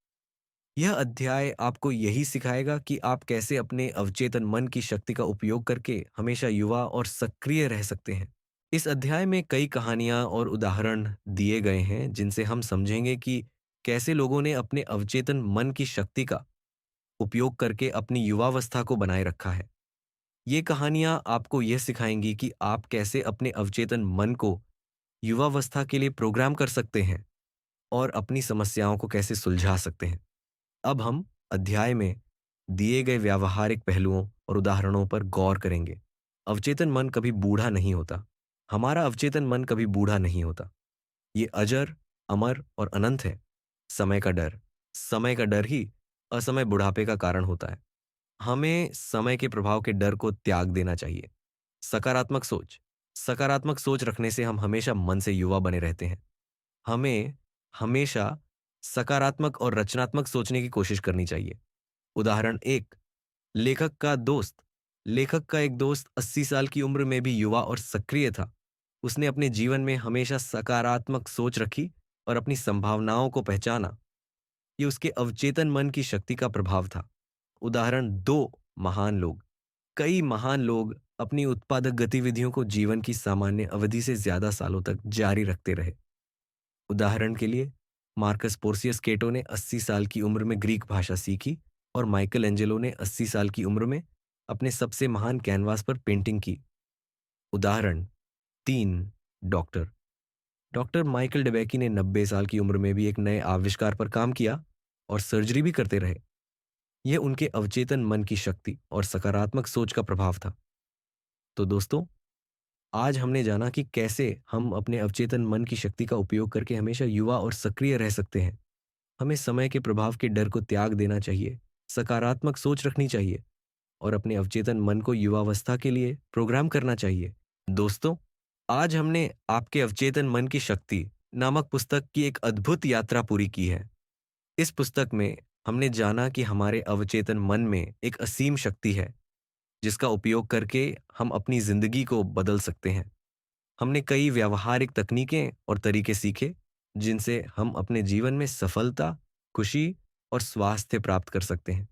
A: यह अध्याय आपको यही सिखाएगा कि आप कैसे अपने अवचेतन मन की शक्ति का उपयोग करके हमेशा युवा और सक्रिय रह सकते हैं। इस अध्याय में कई कहानियां और उदाहरण दिए गए हैं जिनसे हम समझेंगे कि कैसे लोगों ने अपने अवचेतन मन की शक्ति का उपयोग करके अपनी युवावस्था को बनाए रखा है। ये कहानियां आपको यह सिखाएंगी कि आप कैसे अपने अवचेतन मन को युवावस्था के लिए प्रोग्राम कर सकते हैं और अपनी समस्याओं को कैसे सुलझा सकते हैं। अब हम अध्याय में दिए गए व्यावहारिक पहलुओं और उदाहरणों पर गौर करेंगे। अवचेतन मन कभी बूढ़ा नहीं होता। हमारा अवचेतन मन कभी बूढ़ा नहीं होता। ये अजर, अमर और अनंत है। समय का डर, समय का डर ही असमय बुढ़ापे का कारण होता है। हमें समय के प्रभाव के डर को त्याग देना चाहिए। सकारात्मक सोच, सकारात्मक सोच रखने से हम हमेशा मन से युवा बने रहते हैं। हमें हमेशा सकारात्मक और रचनात्मक सोचने की कोशिश करनी चाहिए। उदाहरण एक, लेखक का दोस्त। लेखक का एक दोस्त 80 साल की उम्र में भी युवा और सक्रिय था। उसने अपने जीवन में हमेशा सकारात्मक सोच रखी और अपनी संभावनाओं को पहचाना। ये उसके अवचेतन मन की शक्ति का प्रभाव था। उदाहरण दो, महान लोग। कई महान लोग अपनी उत्पादक गतिविधियों को जीवन की सामान्य अवधि से ज्यादा सालों तक जारी रखते रहे। उदाहरण के लिए, मार्कस पोर्सियस केटो ने 80 साल की उम्र में ग्रीक भाषा सीखी और माइकल एंजेलो ने 80 साल की उम्र में अपने सबसे महान कैनवास पर पेंटिंग की। उदाहरण तीन, डॉक्टर। डॉक्टर माइकल डेबेकी ने 90 साल की उम्र में भी एक नए आविष्कार पर काम किया और सर्जरी भी करते रहे। यह उनके अवचेतन मन की शक्ति और सकारात्मक सोच का प्रभाव था। तो दोस्तों, आज हमने जाना कि कैसे हम अपने अवचेतन मन की शक्ति का उपयोग करके हमेशा युवा और सक्रिय रह सकते हैं। हमें समय के प्रभाव के डर को त्याग देना चाहिए, सकारात्मक सोच रखनी चाहिए और अपने अवचेतन मन को युवावस्था के लिए प्रोग्राम करना चाहिए। दोस्तों, आज हमने आपके अवचेतन मन की शक्ति नामक पुस्तक की एक अद्भुत यात्रा पूरी की है। इस पुस्तक में हमने जाना कि हमारे अवचेतन मन में एक असीम शक्ति है जिसका उपयोग करके हम अपनी जिंदगी को बदल सकते हैं। हमने कई व्यावहारिक तकनीकें और तरीके सीखे जिनसे हम अपने जीवन में सफलता, खुशी और स्वास्थ्य प्राप्त कर सकते हैं।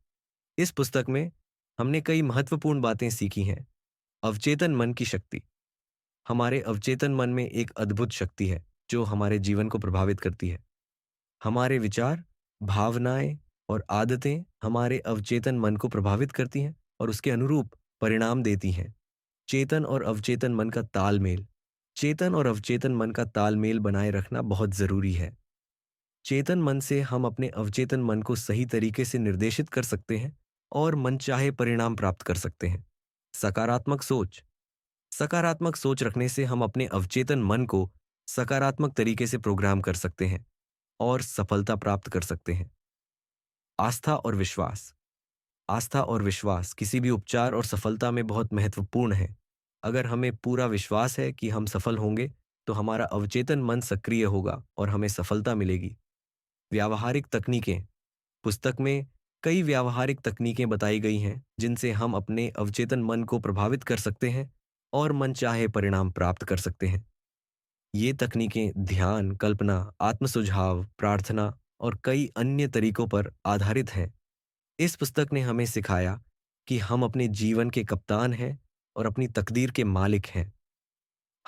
A: इस पुस्तक में हमने कई महत्वपूर्ण बातें सीखी हैं। अवचेतन मन की शक्ति। हमारे अवचेतन मन में एक अद्भुत शक्ति है जो हमारे जीवन को प्रभावित करती है। हमारे विचार, भावनाएं और आदतें हमारे अवचेतन मन को प्रभावित करती हैं और उसके अनुरूप परिणाम देती हैं। चेतन और अवचेतन मन का तालमेल। चेतन और अवचेतन मन का तालमेल बनाए रखना बहुत जरूरी है। चेतन मन से हम अपने अवचेतन मन को सही तरीके से निर्देशित कर सकते हैं और मनचाहे परिणाम प्राप्त कर सकते हैं। सकारात्मक सोच। सकारात्मक सोच रखने से हम अपने अवचेतन मन को सकारात्मक तरीके से प्रोग्राम कर सकते हैं और सफलता प्राप्त कर सकते हैं। आस्था और विश्वास। आस्था और विश्वास किसी भी उपचार और सफलता में बहुत महत्वपूर्ण है। अगर हमें पूरा विश्वास है कि हम सफल होंगे, तो हमारा अवचेतन मन सक्रिय होगा और हमें सफलता मिलेगी। व्यावहारिक तकनीकें। पुस्तक में कई व्यावहारिक तकनीकें बताई गई हैं जिनसे हम अपने अवचेतन मन को प्रभावित कर सकते हैं और मनचाहे परिणाम प्राप्त कर सकते हैं। ये तकनीकें ध्यान, कल्पना, आत्म सुझाव, प्रार्थना और कई अन्य तरीकों पर आधारित हैं। इस पुस्तक ने हमें सिखाया कि हम अपने जीवन के कप्तान हैं और अपनी तकदीर के मालिक हैं।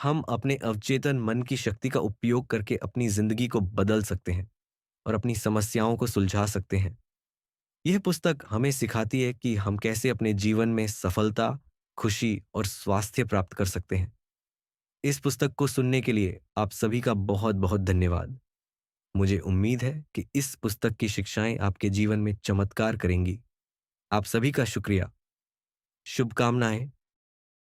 A: हम अपने अवचेतन मन की शक्ति का उपयोग करके अपनी जिंदगी को बदल सकते हैं और अपनी समस्याओं को सुलझा सकते हैं। यह पुस्तक हमें सिखाती है कि हम कैसे अपने जीवन में सफलता, खुशी और स्वास्थ्य प्राप्त कर सकते हैं। इस पुस्तक को सुनने के लिए आप सभी का बहुत बहुत धन्यवाद। मुझे उम्मीद है कि इस पुस्तक की शिक्षाएं आपके जीवन में चमत्कार करेंगी। आप सभी का शुक्रिया। शुभकामनाएं।